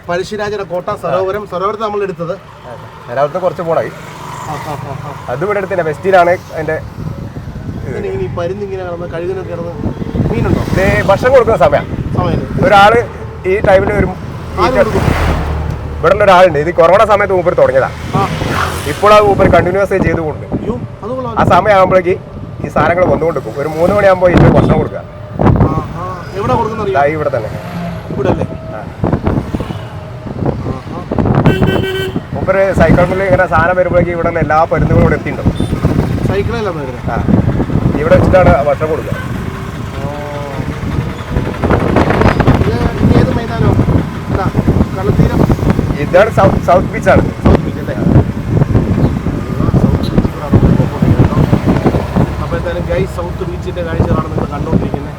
പഴശ്ശിരാജയുടെ കോട്ട സരോവരത്തിൽ നമ്മൾ എടുത്തത്. സരോവരത്ത് കുറച്ച് പോണായി. അത് ഇവിടെ എടുത്തില്ല. വെസ്റ്റിലാണ് അതിൻ്റെ. പരുന്നിങ്ങനെ കിടന്ന് കഴുകിനൊക്കെ കിടന്ന് മീനുണ്ടോ? ഭക്ഷണം കൊടുക്കുന്ന സമയം ഒരാള് ഈ ടൈമിൽ ഒരു ഇവിടെ ഉള്ള ഒരാളുണ്ട്. ഇത് കൊറോണ സമയത്ത് ഊപ്പർ തുടങ്ങിയതാണ്. ഇപ്പോൾ ആ ഊപ്പർ കണ്ടിന്യൂസ് ചെയ്തുകൊണ്ട് ആ സമയമാകുമ്പോഴേക്ക് ഈ സാധനങ്ങൾ വന്നുകൊണ്ട് പോകും. ഒരു 3 മണിയാകുമ്പോൾ ഇതിന് ഭക്ഷണം കൊടുക്കുക. ഇവിടെ തന്നെ. ഊപ്പർ സൈക്കിളിൽ ഇങ്ങനെ സാധനം വരുമ്പോഴേക്ക് ഇവിടെ നിന്ന് എല്ലാ പരുന്നുകളും ഇവിടെ എത്തിയിട്ടുണ്ടാവും. ഇവിടെ വെച്ചിട്ടാണ് ഭക്ഷണം കൊടുക്കുക. ഇതാണ് സൗത്ത് ബീച്ചാണ്. അപ്പോൾ എന്തായാലും ഗൈസ്, സൗത്ത് ബീച്ചിന്റെ കാഴ്ചകളാണ് നിങ്ങൾ കണ്ടുകൊണ്ടിരിക്കുന്നത്.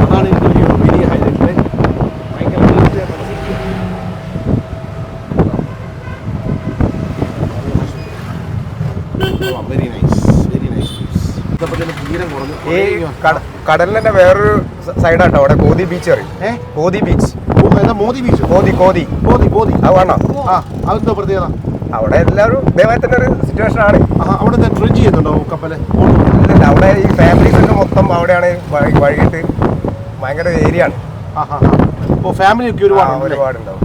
അതാണ് ഇതിന്റെ വലിയ ഹൈലൈറ്റ്. ഭയങ്കര വെരി നൈസ്. തീരം കുറഞ്ഞു. ഈ കടലിന്റെ വേറൊരു സൈഡാട്ടോ അവിടെ കോതി ബീച്ച് പറയും. കോതി ബീച്ച്. മോദി ബീച്ച്. കോതി അത് വേണോ? അതെന്താ പ്രത്യേകത? അവിടെ എല്ലാവരും ഇതേമാതിരി ഒരു സിറ്റുവേഷൻ ആണ്. അവിടെ ട്രെഞ്ച് ചെയ്യുന്നുണ്ടോ കപ്പല്? അവിടെ ഈ ഫാമിലീസ് ഒക്കെ മൊത്തം അവിടെയാണ്. വൈകിട്ട് ഭയങ്കര ഏരിയ ആണ്. ഫാമിലി ഒക്കെ ഒരുപാടുണ്ടാവും.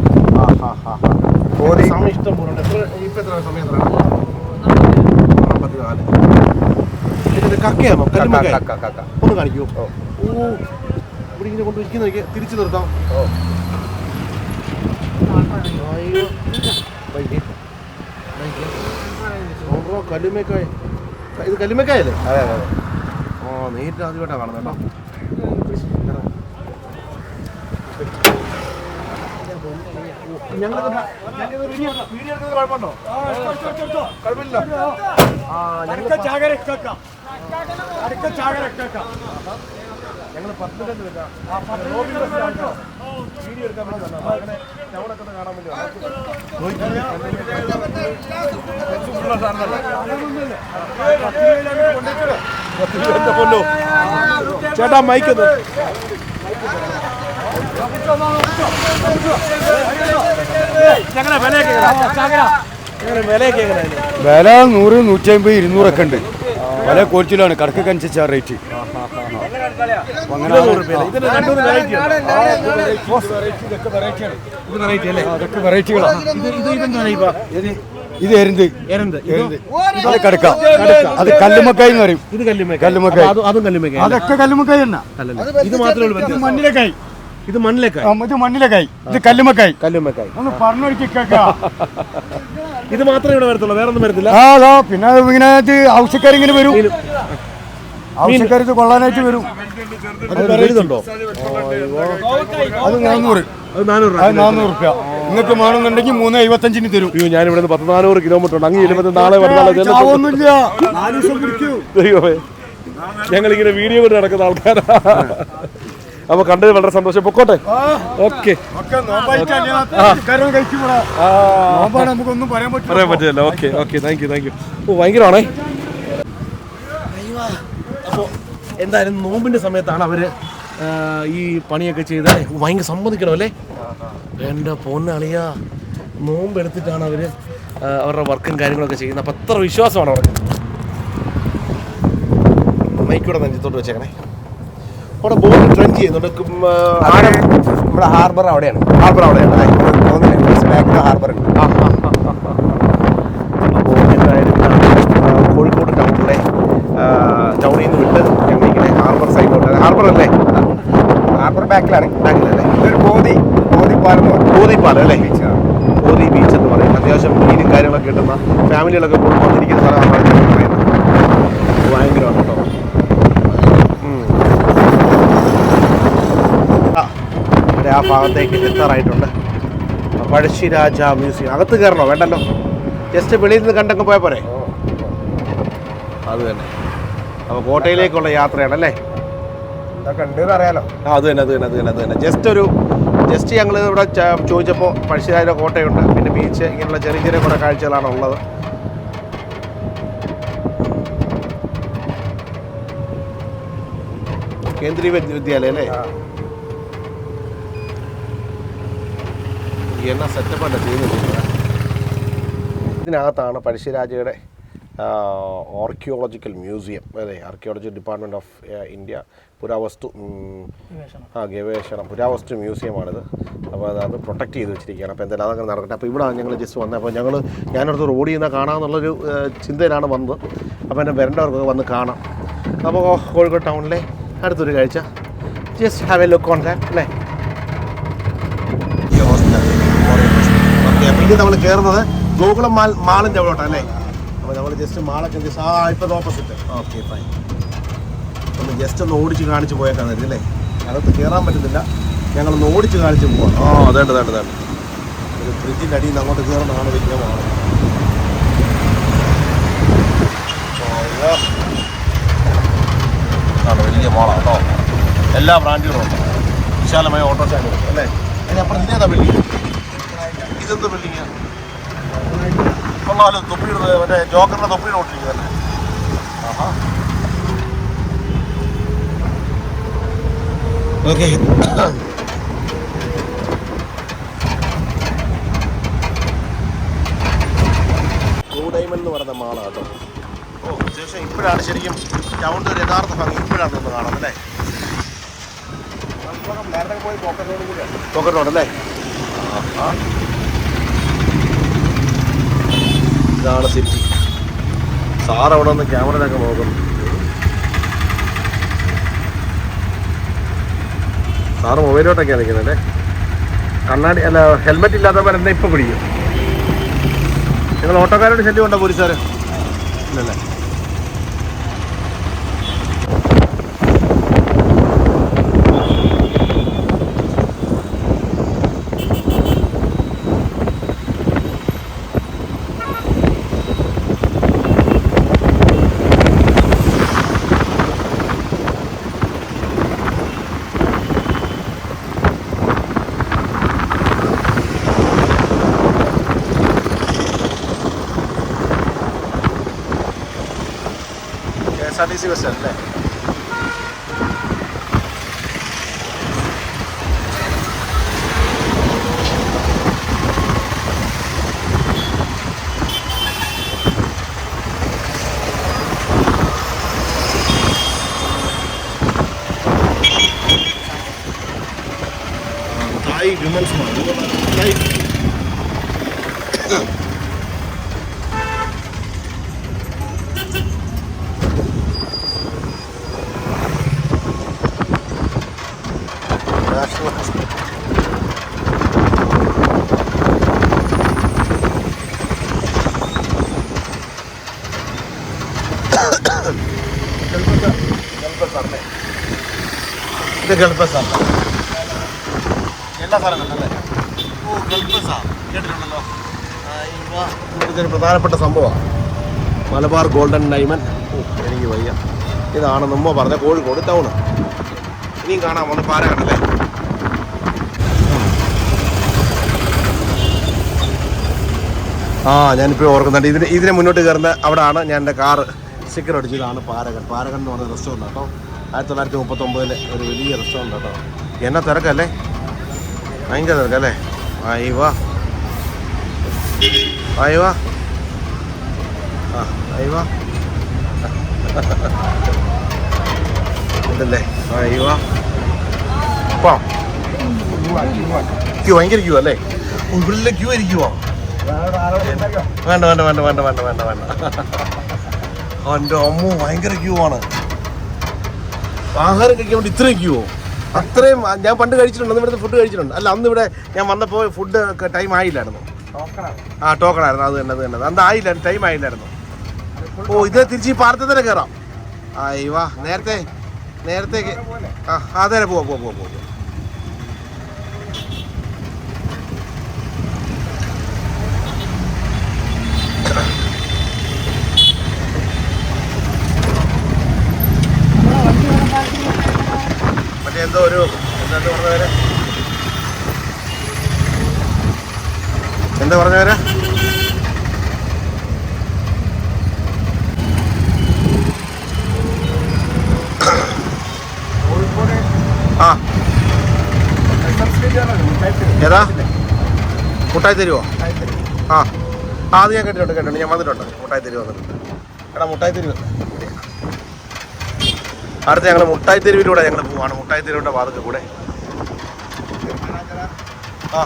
കോതി സമയം ഇഷ്ടം പോലെ. ഇപ്പൊ എത്ര സമയം? 54. കക്കയാണോ? ഒന്ന് കാണിക്കൂ. ഇവിടെ ഇങ്ങനെ കൊണ്ടിരിക്കുന്ന തിരിച്ചു നിർത്താം. കല്ലുമേക്കായ. ഇത് കല്ലുമേക്കായല്ലേ? അതെ. നേരിട്ട് ആദ്യമായിട്ടാണ് കാണുന്നത് കേട്ടോ. ഞങ്ങൾ വീഡിയോ എടുക്കുന്നത് കുഴപ്പമുണ്ടോ? കുഴപ്പമില്ല. ഞങ്ങൾ 10 മിനിറ്റ് എടുക്കാം. വീഡിയോ എടുക്കാൻ പറ്റുമല്ലോ. അപ്പോൾ അങ്ങനെ ടൗണൊക്കെ ഒന്ന് കാണാൻ വേണ്ടി കൊല്ലോ. ചേട്ടാ മൈക്കൊന്ന് എങ്ങനെ വിലയൊക്കെ വില 100, 150, 200 ഉണ്ട്. പല ക്വാളിറ്റിയിലാണ്, കടക്കനുസരിച്ച് റേറ്റ്. അതൊക്കെ വെറൈറ്റികളാണ്. ഇത് എരുന്ത്, ഇത് കടക്ക, അത് കല്ലുമക്കായി എന്ന് പറയും. ഇത് കല്ലുമക്കായി, കല്ലുമക്കായി, അതും കല്ലുമക്കായി. അതൊക്കെ കല്ലുമക്കായി തന്നെ. ഇത് മാത്രമേ ഉള്ളൂ. മണ്ണിലേക്കായി, ഇത് മണ്ണിലേക്കായി, ഇത് മണ്ണിലേക്കായി, ഇത് കല്ലുമക്കായി. കല്ലുമക്കായി ഒന്ന് പറഞ്ഞൊരിക്കൽ ഇത് മാത്രമേ ഇവിടെ വരത്തുള്ളൂ, വേറെ ഒന്നും വരത്തില്ല. പിന്നെ ഇങ്ങനെ ആവശ്യക്കാരിങ്ങനെ വരും, ആവശ്യക്കാർ ഇത് കൊള്ളാനായിട്ട് വരും. വലുതുണ്ടോ? അത് 400, അത് 400 രൂപ. 400 റുപ്യ. നിങ്ങൾക്ക് വേണമെന്നുണ്ടെങ്കിൽ 375 തരും. അയ്യോ, ഞാനിവിടെ നിന്ന് 10-400 കിലോമീറ്റർ ഉണ്ട്. അങ്ങ് ചെല്ലുമ്പോൾ നാളെ ഒന്നുമില്ല, 4 ദിവസം പിടിക്കൂ. ദൈവമേ, ഞങ്ങളിങ്ങനെ വീഡിയോ കൊണ്ട് നടക്കുന്ന ആൾക്കാരാ. അപ്പൊ കണ്ടത് വളരെ സന്തോഷം. പൊക്കോട്ടെ. ഓക്കെ, നമുക്കൊന്നും പറയാൻ പറ്റില്ല. Okay okay, thank you. ഓ, ഭയങ്കരമാണേ. അപ്പോൾ എന്തായാലും നോമ്പിന്റെ സമയത്താണ് അവര് ഈ പണിയൊക്കെ ചെയ്ത് ഭയങ്കര സമ്മതിക്കണം അല്ലേ? എൻ്റെ പൊന്നളിയാ, നോമ്പ് എടുത്തിട്ടാണ് അവര് അവരുടെ വർക്കും കാര്യങ്ങളൊക്കെ ചെയ്യുന്നത്. അപ്പം അത്ര വിശ്വാസമാണ് അവർക്ക്. മൈക്കൂടെ നെഞ്ചത്തോട്ട് വെച്ചേക്കണേ. അവിടെ ബോട്ട് ട്രെൻഡ് ചെയ്യുന്നുണ്ട്. നമ്മുടെ ഹാർബർ അവിടെയാണ്. ഹാർബർ അവിടെയാണ് അല്ലേ? ഹാർബർ ഉണ്ട്. അപ്പോൾ എന്തായാലും കോഴിക്കോട് ടൗണിൽ നിന്ന് വിട്ട് ഞങ്ങളിങ്ങനെ ഹാർബർ സൈഡിലോട്ട്. ഹാർബർ അല്ലേ? ഹാർബർ ബാക്കിലല്ലേ? ഇതൊരു ബോധിപ്പാലം അല്ലേ? ബോധി ബീച്ച് എന്ന് പറയും. അത്യാവശ്യം മീനും കാര്യങ്ങളൊക്കെ കിട്ടുന്ന ഫാമിലികളൊക്കെ കൊണ്ട് വന്നിരിക്കുന്ന സ്ഥലമാണ് പറയുന്നത്. ഭയങ്കരമാണ് കേട്ടോ. ഇവിടെ ആ ഭാഗത്തേക്ക് എത്താറായിട്ടുണ്ട്. പഴശ്ശിരാജ മ്യൂസിയം. അകത്ത് കയറണോ? വേണ്ടല്ലോ, ജസ്റ്റ് വെളിയിൽ നിന്ന് കണ്ടങ്ങ് പോയാൽ പോരെ. അത് തന്നെ. അപ്പോൾ കോട്ടയിലേക്കുള്ള യാത്രയാണല്ലേ? ഇതൊക്കെ ഉണ്ടെന്ന് അറിയാലോ. അത് തന്നെ. ജസ്റ്റ് ഞങ്ങൾ ഇവിടെ ചോദിച്ചപ്പോൾ പഴശ്ശിരാജ കോട്ടയുണ്ട്, പിന്നെ ബീച്ച്, ഇങ്ങനെയുള്ള ചെറിയ ചെറിയ കുറേ കാഴ്ചകളാണ് ഉള്ളത്. കേന്ദ്രീയ വിദ്യാലയം അല്ലേ? എന്നാ സെറ്റപ്പാണ് ചെയ്യുന്നത്. ഇതിനകത്താണ് പഴശ്ശിരാജയുടെ ആർക്കിയോളജിക്കൽ മ്യൂസിയം, അതെ, ആർക്കിയോളജി ഡിപ്പാർട്ട്മെൻറ്റ് ഓഫ് ഇന്ത്യ പുരാവസ്തു പുരാവസ്തു മ്യൂസിയമാണിത്. അപ്പോൾ അത് പ്രൊട്ടക്ട് ചെയ്ത് വെച്ചിരിക്കുകയാണ്. അപ്പോൾ എന്തായാലും അതങ്ങനെ നടക്കട്ടെ. അപ്പോൾ ഇവിടെ ഞങ്ങൾ ജസ്റ്റ് വന്നത്. അപ്പോൾ ഞാനടുത്ത് റോഡിൽ നിന്ന് കാണാമെന്നുള്ളൊരു ചിന്തയിലാണ് വന്നത്. അപ്പോൾ എന്നെ വരേണ്ടവർക്കൊക്കെ വന്ന് കാണാം. അപ്പോൾ കോഴിക്കോട് ടൗണിലെ അടുത്തൊരു കാഴ്ച. Just have A look on that അല്ലേ? ഓക്കെ, അപ്പോൾ ഇനി നമ്മൾ കയറുന്നത് ഗോകുളം മാളിൻ്റെ അവിടോട്ടാണ് അല്ലേ? അപ്പോൾ നമ്മൾ ജസ്റ്റ് മാളൊക്കെ ഇപ്പോൾ ഓപ്പോസിറ്റ്. Okay, fine. ഒന്ന് ജസ്റ്റ് ഒന്ന് ഓടിച്ച് കാണിച്ച് പോയേക്കാൻ അല്ലേ? അകത്ത് കയറാൻ പറ്റുന്നില്ല, ഞങ്ങളൊന്ന് ഓടിച്ച് കാണിച്ച് പോവാം. അതേണ്ട ഒരു ഫ്രിഡ്ജിൻ്റെ അടിയിൽ നിന്ന് അങ്ങോട്ട് കയറുന്നതാണ് വലിയ മാള്. ആണ് വലിയ മാളാണ് കേട്ടോ. എല്ലാ ബ്രാൻഡുകളും ഉണ്ട്. വിശാലമായ ഓട്ടോ സ്റ്റാൻഡുകൾ അല്ലേ? അതിനപ്പുറം ഇതേതാ ബിൽഡിങ്? ഇതെന്ത് ബിൽഡിങ്ങാണ്? കൊള്ളാമല്ലോ, തൊപ്പിയിടുന്നത് മറ്റേ ജോക്കറിൻ്റെ തൊപ്പിയുടെ ഓട്ടിരിക്കുന്നല്ലേ? ഓക്കെ, ബ്ലൂ ഡയമണ്ട് എന്ന് പറയുന്ന മാളാണ് കേട്ടോ. ഓ, ശേഷം ഇപ്പോഴാണ് ശരിക്കും ടൗണിൻ്റെ ഒരു യഥാർത്ഥ ഭംഗി ഇപ്പോഴാണ് ഒന്ന് കാണുന്നത് അല്ലേ? നേരത്തെ പോയി പോക്കറ്റ് റോഡ് അല്ലേ? ഇതാണ് സിറ്റി. സാർ അവിടെ നിന്ന് ക്യാമറയിലൊക്കെ നോക്കുന്നു. സാറ് മൊബൈലോട്ടൊക്കെയാണ് നിൽക്കുന്നത് അല്ലേ? കണ്ണാടി അല്ല, ഹെൽമെറ്റ് ഇല്ലാത്തവർ എന്നെ ഇപ്പം പിടിക്കും. നിങ്ങൾ ഓട്ടോക്കാരോട് ശല്യം ഉണ്ടോ പോലീസുകാർ? ഇല്ലല്ലേ? KSRTC ബസ് സ്റ്റാൻഡ് അല്ലേ? തായ് വിമൻസ് മാൾ തായ് നാഷണൽ ഹോസ്പിറ്റൽ. ഇത് ഗൾബസാണ്. എല്ലാ സ്ഥലങ്ങളുണ്ടല്ലേ? ഓ ഗൾബസാ കേട്ടിട്ടുണ്ടല്ലോ. ഇവിടുത്തെ ഒരു പ്രധാനപ്പെട്ട സംഭവമാണ് മലബാർ ഗോൾഡൻ ഡയമണ്ട്. ഓ എനിക്ക് വയ്യ. ഇതാണ് നമ്മ പറഞ്ഞ കോഴിക്കോട് ടൗണ്. ഇനിയും കാണാൻ വന്ന് പാരകണ്ടല്ലേ? ആ ഞാനിപ്പോൾ ഓർക്കുന്നുണ്ട്. ഇതിനെ മുന്നോട്ട് കയറുന്ന അവിടെയാണ് ഞാൻ എൻ്റെ കാറ് സ്റ്റിക്കർ അടിച്ചു. ഇതാണ് പാരകൻ. പാരകൻ എന്ന് പറഞ്ഞ റെസ്റ്റോറൻറ്റ് കേട്ടോ. 1939 ഒരു വലിയ റെസ്റ്റോറൻറ്റ് കേട്ടോ. എന്നാ തിരക്കല്ലേ, ഭയങ്കര തിരക്കല്ലേ. അയ്യവാ അയ്യവാ ആ അയ്യവാ ഉണ്ടല്ലേ. അയ്യവാ ഇപ്പം ക്യൂ, ഭയങ്കര ക്യൂ അല്ലേ? ഉള്ളിലെ ക്യൂ ആയിരിക്കുമോ? വേണ്ട വേണ്ട വേണ്ട വേണ്ട വേണ്ട വേണ്ട വേണ്ട. എൻ്റെ അമ്മോ ഭയങ്കര ക്യൂ ആണ്. ആഹാരം കഴിക്കാൻ വേണ്ടി ഇത്രയും ക്യൂവോ? അത്രയും ഞാൻ പണ്ട് കഴിച്ചിട്ടുണ്ട്. അന്ന് ഇവിടുത്തെ ഫുഡ് കഴിച്ചിട്ടുണ്ട്. അല്ല അന്ന് ഇവിടെ ഞാൻ വന്നപ്പോൾ ഫുഡ് ടൈം ആയില്ലായിരുന്നു. ആ ടോക്കണായിരുന്നു. അത് തന്നെ അത് തന്നെ. അന്ന് ആയില്ലായിരുന്നു, ടൈം ആയില്ലായിരുന്നു. ഓ ഇത് തിരിച്ച് ഈ പാലത്തിൽ തന്നെ കയറാം. വാ നേരത്തേക്ക് ആ അതെ പോവാ. മറ്റേ എന്തോ ഒരു എന്താ പറഞ്ഞവരെ ആ ഏതാ മുട്ടായി തരുമോ? ആ അത് ഞാൻ കേട്ടിട്ടുണ്ട്. ഞാൻ വന്നിട്ടുണ്ട്. മുട്ടായി തരുമോ വന്നിട്ടുണ്ട്. എടാ മുട്ടായി തരുമോ? അടുത്ത ഞങ്ങൾ മുട്ടായി തെരുവിലൂടെ ഞങ്ങൾ പോവാണ്. മുട്ടായി തെരുവിൻ്റെ വാതിൽ കൂടെ ആ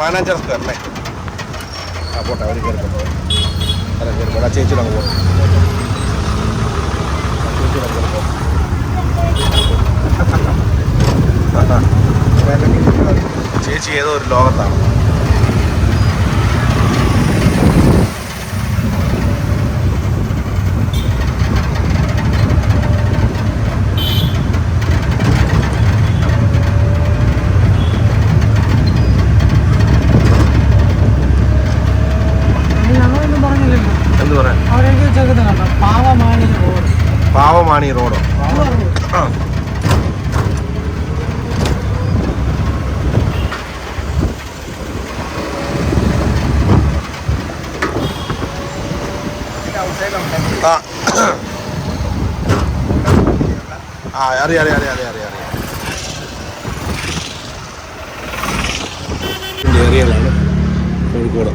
മാനാഞ്ചർ സ്ക്വയർ അല്ലേ? ആ പോട്ടെ. അവർ കയറിപ്പോ അല്ല കയറിപ്പോ. ചേച്ചിയുടെ അങ്ങ് പോകും. ചേച്ചി ഏതോ ഒരു ലോകത്താണ്. എന്ത് പറയാൻ? പാവമാണി റോഡോ? അറിയാം ഏരിയകളാണ് കോഴിക്കോട്.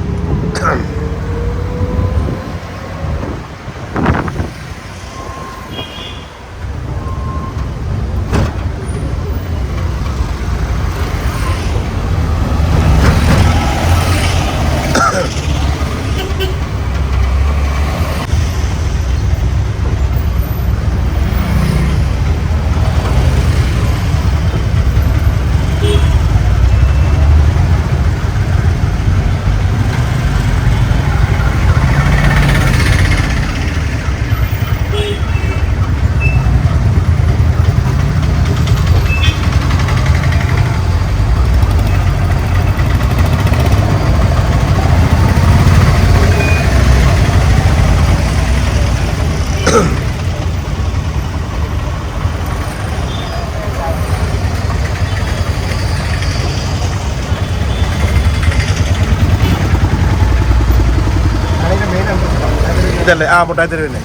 ഇതല്ലേ? ആ മുട്ടായി തെരുവ് തന്നെ.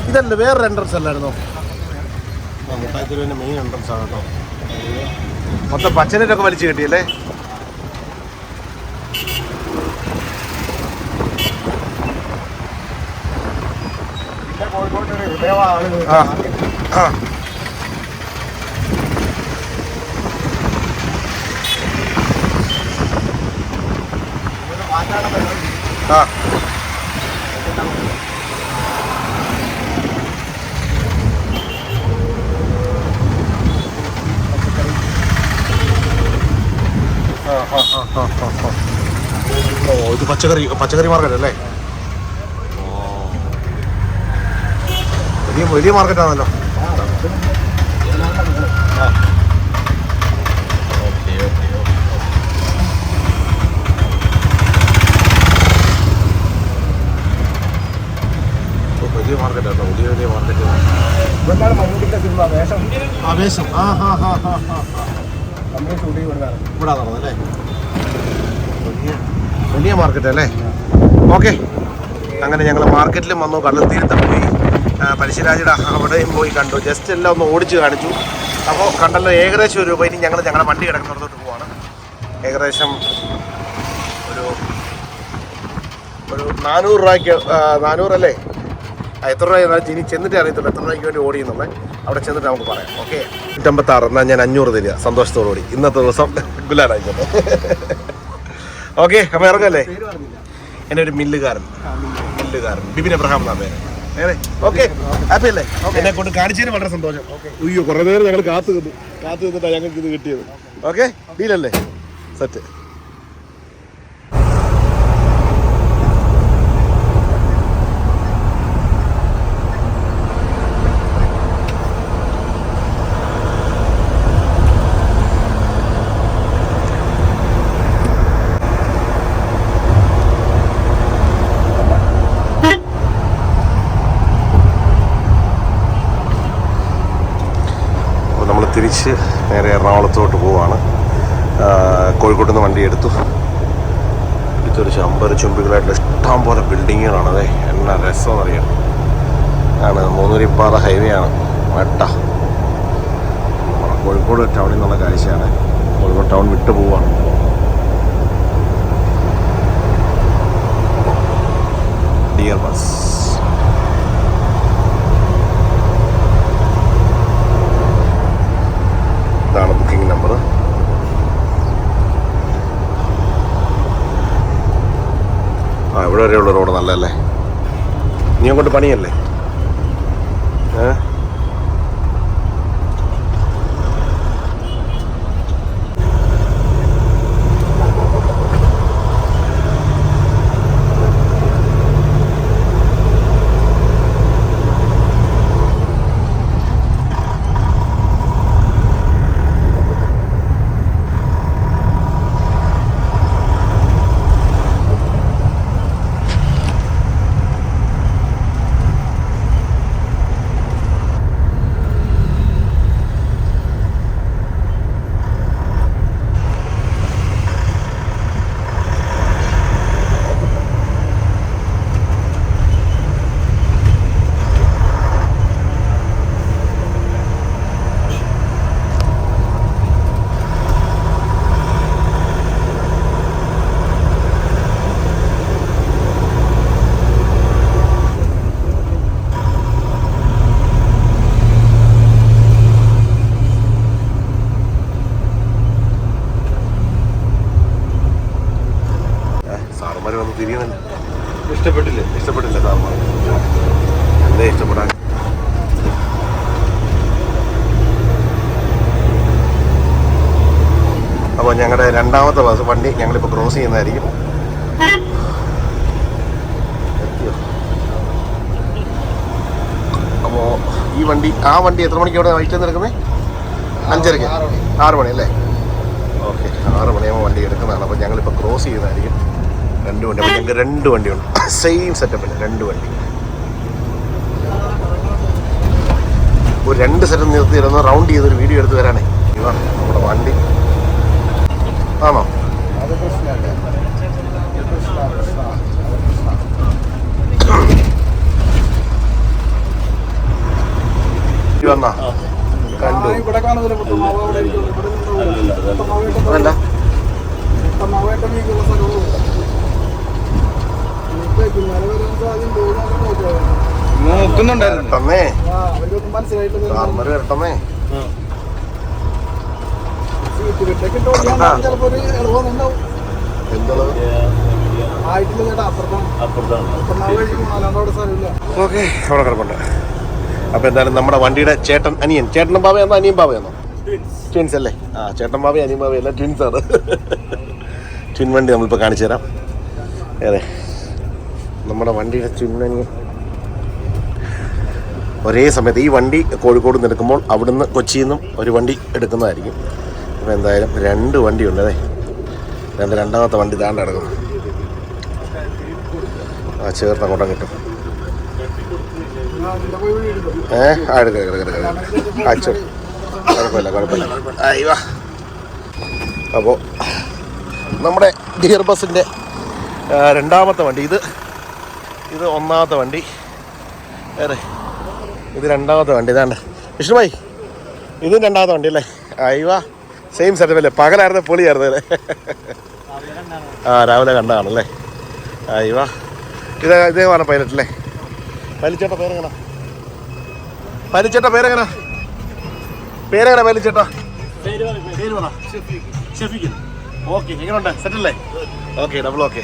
ഇതല്ലേ വേറൊരു എൻട്രൻസ് അല്ലായിരുന്നോ? മുട്ടായി തെരുവിൻ്റെ മെയിൻ എൻട്രൻസ് ആണ് കേട്ടോ. മൊത്തം പച്ചനൊക്കെ വലിച്ചു കിട്ടിയല്ലേ? കോഴിക്കോട് ഒരു ഹൃദയമാണ്. ആ ആ ആ ഓ ഇത് പച്ചക്കറി മാർക്കറ്റ് അല്ലേ? വലിയ മാർക്കറ്റാണല്ലോ. വലിയ മാർക്കറ്റാണോ? വലിയ മാർക്കറ്റ്. ഇവിടെയാണ് മമ്മൂട്ടിയുടെ സിനിമ വേഷം. ആവേശം. നമ്മൾ ഷൂട്ടിംഗ് കൊടുത്താണ്. ഇവിടെ നടന്നല്ലേ? വലിയ മാർക്കറ്റ് അല്ലേ? ഓക്കെ, അങ്ങനെ ഞങ്ങൾ മാർക്കറ്റിലും വന്നു, കടൽത്തീരത്ത് പോയി, പഴശ്ശിരാജയുടെ അവിടെയും പോയി കണ്ടു. ജസ്റ്റ് എല്ലാം ഒന്ന് ഓടിച്ച് കാണിച്ചു. അപ്പോൾ കണ്ടല്ലോ ഏകദേശം ഒരു രൂപ. ഇനി ഞങ്ങളുടെ വണ്ടി കിടക്കുന്നിടത്തോട്ട് പോവാണ്. ഏകദേശം ഒരു 400 രൂപയ്ക്ക്, 400 അല്ലേ? എത്ര രൂപ ഇനി ചെന്നിട്ട് അറിയത്തുള്ളൂ എത്ര രൂപയ്ക്ക് വേണ്ടി ഓടിയെന്നുള്ളത്. അവിടെ ചെന്നിട്ട് നമുക്ക് പറയാം. ഓക്കെ, 156. എന്നാൽ ഞാൻ 500 തരിക സന്തോഷത്തോടുകൂടി. ഇന്നത്തെ ദിവസം ഗുലാനായിക്കോട്ടെ. ഓക്കെ, അപ്പോൾ ഇറങ്ങല്ലേ? എൻ്റെ ഒരു മില്ലുകാരൻ ബിബിൻ എബ്രഹാം എന്നാ പേര്. ഓക്കെ, ഹാപ്പി അല്ലേ? എന്നെ കൊണ്ട് കാണിച്ചതിന് വളരെ സന്തോഷം. അയ്യോ, കുറേ നേരം ഞങ്ങൾ കാത്തു നിന്നിട്ടാണ് ഞങ്ങൾക്ക് ഇത് കിട്ടിയത്. ഓക്കെ, ഡീലല്ലേ? സെറ്റ്. തിരിച്ച് നേരെ എറണാകുളത്തോട്ട് പോവാണ്. കോഴിക്കോട്ട് നിന്ന് വണ്ടി എടുത്തു. ഇതൊരു ചുംബികളായിട്ടുള്ള ഇഷ്ടം പോലെ ബിൽഡിങ്ങുകളാണ്. അതെ, എന്നാ രസമെന്നറിയാം. ആണ് മൂന്നൂരിപ്പാറ ഹൈവേ ആണ്. വട്ട കോഴിക്കോട് ടൗണിൽ നിന്നുള്ള കാഴ്ചയാണ്. കോഴിക്കോട് ടൗൺ വിട്ടു പോവാണ്. Dear bus. ഇതാണ് ബുക്കിംഗ് നമ്പർ. ഇവിടെ വരെയുള്ള റോഡ് നല്ലതല്ലേ? നീ അങ്ങോട്ട് പണിയല്ലേ? ഇഷ്ടപ്പെട്ടില്ല സാർമാർ. എന്തേ ഇഷ്ടപ്പെടാൻ? അപ്പോൾ ഞങ്ങളുടെ രണ്ടാമത്തെ വണ്ടി ഞങ്ങളിപ്പോൾ ക്രോസ് ചെയ്യുന്നതായിരിക്കും. അപ്പോൾ ഈ വണ്ടി, ആ വണ്ടി എത്ര മണിക്ക് അവിടെ വൈകിട്ട് എടുക്കുന്നത്? 5:30, 6 മണി അല്ലേ? ഓക്കെ, 6 മണിയാകുമ്പോൾ വണ്ടി എടുക്കുന്നതാണ്. അപ്പോൾ ഞങ്ങളിപ്പോൾ ക്രോസ് ചെയ്യുന്നതായിരിക്കും. 2 വണ്ടി. അപ്പോൾ ഞങ്ങൾക്ക് 2 വണ്ടിയുണ്ട്, സെയിം സെറ്റപ്പിൽ 2 വണ്ടി. ഒരു 2 സെറ്റ് നിർത്തിയിരുന്ന റൗണ്ട് ചെയ്തൊരു വീഡിയോ എടുത്ത് വരാനേ. ഇതാണ് നമ്മുടെ വണ്ടി. ആണോ? വന്നാ കണ്ടു ഇവിടെ കാണുന്നില്ല മുത്തമാവ് അവിടെ ഇരിക്കുന്നു. ഇവിടെ നിന്നുണ്ടാവില്ല. മുത്തമാവായിട്ട് അതല്ല മുത്തമാവായിട്ട് മീനുള്ള സ്ഥലവും പിന്നാലെ വരുന്ന സാധ്യം തോന്നുന്നു. നോക്കുന്നുണ്ടായിരുന്നു. തന്നേ അവർക്കൊന്നും മനസ്സിലായിട്ടില്ല. ഫാർമർ വരട്ടമേ. സീറ്റ് കെട്ടൊക്കെ ഇട്ട് ഓടിയാൽ ചിലപ്പോൾ ഒരു ഇളവുണ്ടാവും. എന്തുള്ളത് ആയിട്ടില്ല ചേട്ടാ. അപ്പുറത്താണ് മുത്തമാവ് കഴിക്കും. അല്ലാണ്ട് അവിടെ സ്ഥലമില്ല. ഓക്കെ അവിടെ കിടപ്പുണ്ട്. അപ്പോൾ എന്തായാലും നമ്മുടെ വണ്ടിയുടെ ചേട്ടൻ അനിയൻ, ചേട്ടനും ബാബയാണോ അനിയൻ ബാബയാണോ? ട്വിൻസ് അല്ലേ? ആ, ചേട്ടൻ ബാബയും അനിയൻ ബാബയും എല്ലാം ട്വിൻസാണ്. ട്വിൻ വണ്ടി നമ്മളിപ്പോൾ കാണിച്ചു തരാം. അതെ, നമ്മുടെ വണ്ടിയുടെ ട്വിൻ അനിയൻ ഒരേ സമയത്ത് ഈ വണ്ടി കോഴിക്കോട് നിന്ന് എടുക്കുമ്പോൾ അവിടുന്ന് കൊച്ചിയിൽ നിന്നും ഒരു വണ്ടി എടുക്കുന്നതായിരിക്കും. അപ്പോൾ എന്തായാലും 2 വണ്ടിയുണ്ട്. അതെ, രണ്ടാമത്തെ വണ്ടി താണ്ട് കിടക്കുന്നു. ആ, ചേർത്ത് അങ്ങോട്ടും കിട്ടും. അച്ഛോ, കുഴപ്പമില്ല. അയ്യോ, അപ്പോൾ നമ്മുടെ ഗിയർ ബസ്സിൻ്റെ 2ാമത്തെ വണ്ടി, ഇത് 1ാമത്തെ വണ്ടി. അതെ, ഇത് 2ാമത്തെ വണ്ടി. ഇതാണ്ട് വിഷ്ണുഭായി, ഇതും 2ാമത്തെ വണ്ടി അല്ലേ? അയ്യോ, സെയിം സെറ്റപ്പ് അല്ലേ? പകലായിരുന്നു, പൊളിയായിരുന്നു അല്ലേ? ആ, രാവിലെ കണ്ടതാണല്ലേ? അയ്യോ, ഇതേമാണ് പൈലറ്റ് അല്ലേ? പലിച്ചേട്ടാ പേരെങ്ങനെ? പലിച്ചേട്ടാ പേര് പറ. ഷെഫീഖ്. ഓക്കെ, എങ്ങനെയുണ്ട്? സെറ്റല്ലേ? Okay, double okay.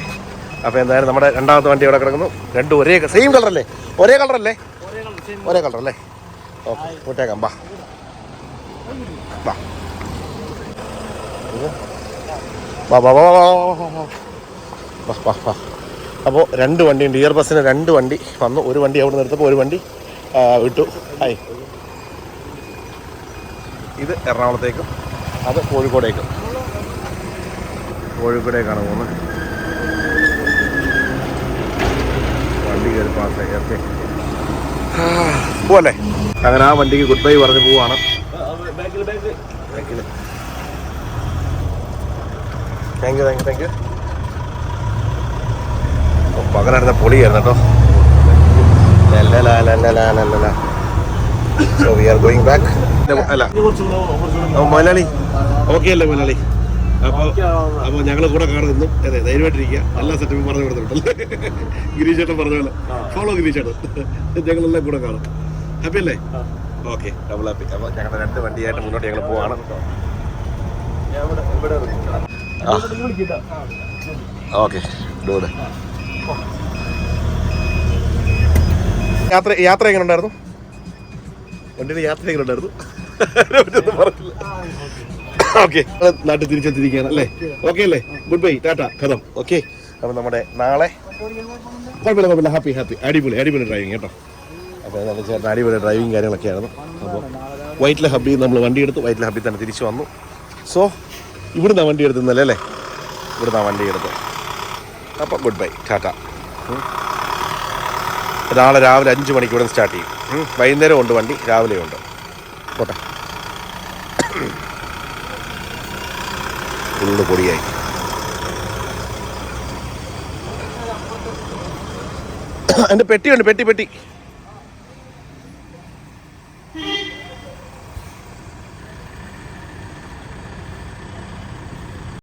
അപ്പോൾ എന്തായാലും നമ്മുടെ 2ാമത്തെ വണ്ടി ഇവിടെ കിടക്കുന്നു. 2 ഒരേ സെയിം കളറല്ലേ? ഒരേ കളറല്ലേ? ഓക്കെ, വിട്ടേക്കാം. ബാ. അപ്പോൾ 2 വണ്ടിയുണ്ട്. ഗിയർ ബസ്സിന് 2 വണ്ടി വന്നു. ഒരു വണ്ടി അവിടെ നിന്ന് എടുത്തപ്പോൾ ഒരു വണ്ടി വിട്ടു. ആയി, ഇത് എറണാകുളത്തേക്കും അത് കോഴിക്കോടേക്കാണ് പോകുന്നത്. വണ്ടി കയറി പാസ്സായി. ഓക്കെ, പോവല്ലേ? അങ്ങനെ ആ വണ്ടിക്ക് ഗുഡ് ബൈ പറഞ്ഞ് പോവാണ്. Thank you. പകലായിരുന്ന പൊളിയായിരുന്നു കേട്ടോ. So we are going back. അല്ല, മലയാളി ഓക്കെ അല്ലേ മലയാളി? അപ്പോൾ ഞങ്ങൾ കൂടെ കാണുന്നു. അതെ, ധൈര്യമായിട്ടിരിക്കുക. എല്ലാ സെറ്റപ്പും പറഞ്ഞു കൊടുത്തിട്ടുണ്ടല്ലേ? ഗിരീഷ് ചേട്ടൻ പറഞ്ഞ പോലെ ഫോളോ ഗിരീഷ് ചേട്ടൻ. ഞങ്ങളെല്ലാം കൂടെ കാണും. ഹാപ്പി അല്ലേ? Okay, double happy. അപ്പോൾ ഞങ്ങളുടെ 2 വണ്ടിയായിട്ട് മുന്നോട്ട് ഞങ്ങൾ പോവാണ്. Okay, dude. യാത്ര എങ്ങനെ ഉണ്ടായിരുന്നു? വണ്ടിയുടെ യാത്ര എങ്ങനെ ഉണ്ടായിരുന്നു? പറഞ്ഞില്ല. ഓക്കെ, നാട്ടിൽ തിരിച്ചെത്തിയിരിക്കുകയാണ് അല്ലേ? ഓക്കെ അല്ലേ? ഗുഡ് ബൈ, ടാറ്റ, കഥം. ഓക്കെ, അപ്പോൾ നമ്മുടെ നാളെ കുഴപ്പമില്ല. ഹാപ്പി. അടിപൊളി ഡ്രൈവിങ് കേട്ടോ. അപ്പോൾ നല്ല ചേട്ടൻ അടിപൊളി ഡ്രൈവിങ് കാര്യങ്ങളൊക്കെയായിരുന്നു. അപ്പോൾ വൈറ്റില ഹബ്ബിൽ നമ്മൾ വണ്ടി എടുത്തു. വൈറ്റില ഹബ്ബിൽ തന്നെ തിരിച്ചു വന്നു. സോ ഇവിടുന്ന് വണ്ടി എടുത്തുന്നല്ലേ അല്ലേ? ഇവിടുന്ന് വണ്ടി എടുത്തു. അപ്പോൾ ഗുഡ് ബൈ, ടാറ്റ. നാളെ രാവിലെ 5 മണിക്ക് ഇവിടെ സ്റ്റാർട്ട് ചെയ്യും. വൈകുന്നേരം ഉണ്ട് വണ്ടി, രാവിലെ ഉണ്ട്. പോട്ടെ, ഫുള്ള് പൊടിയായി. എൻ്റെ പെട്ടിയുണ്ട്, പെട്ടി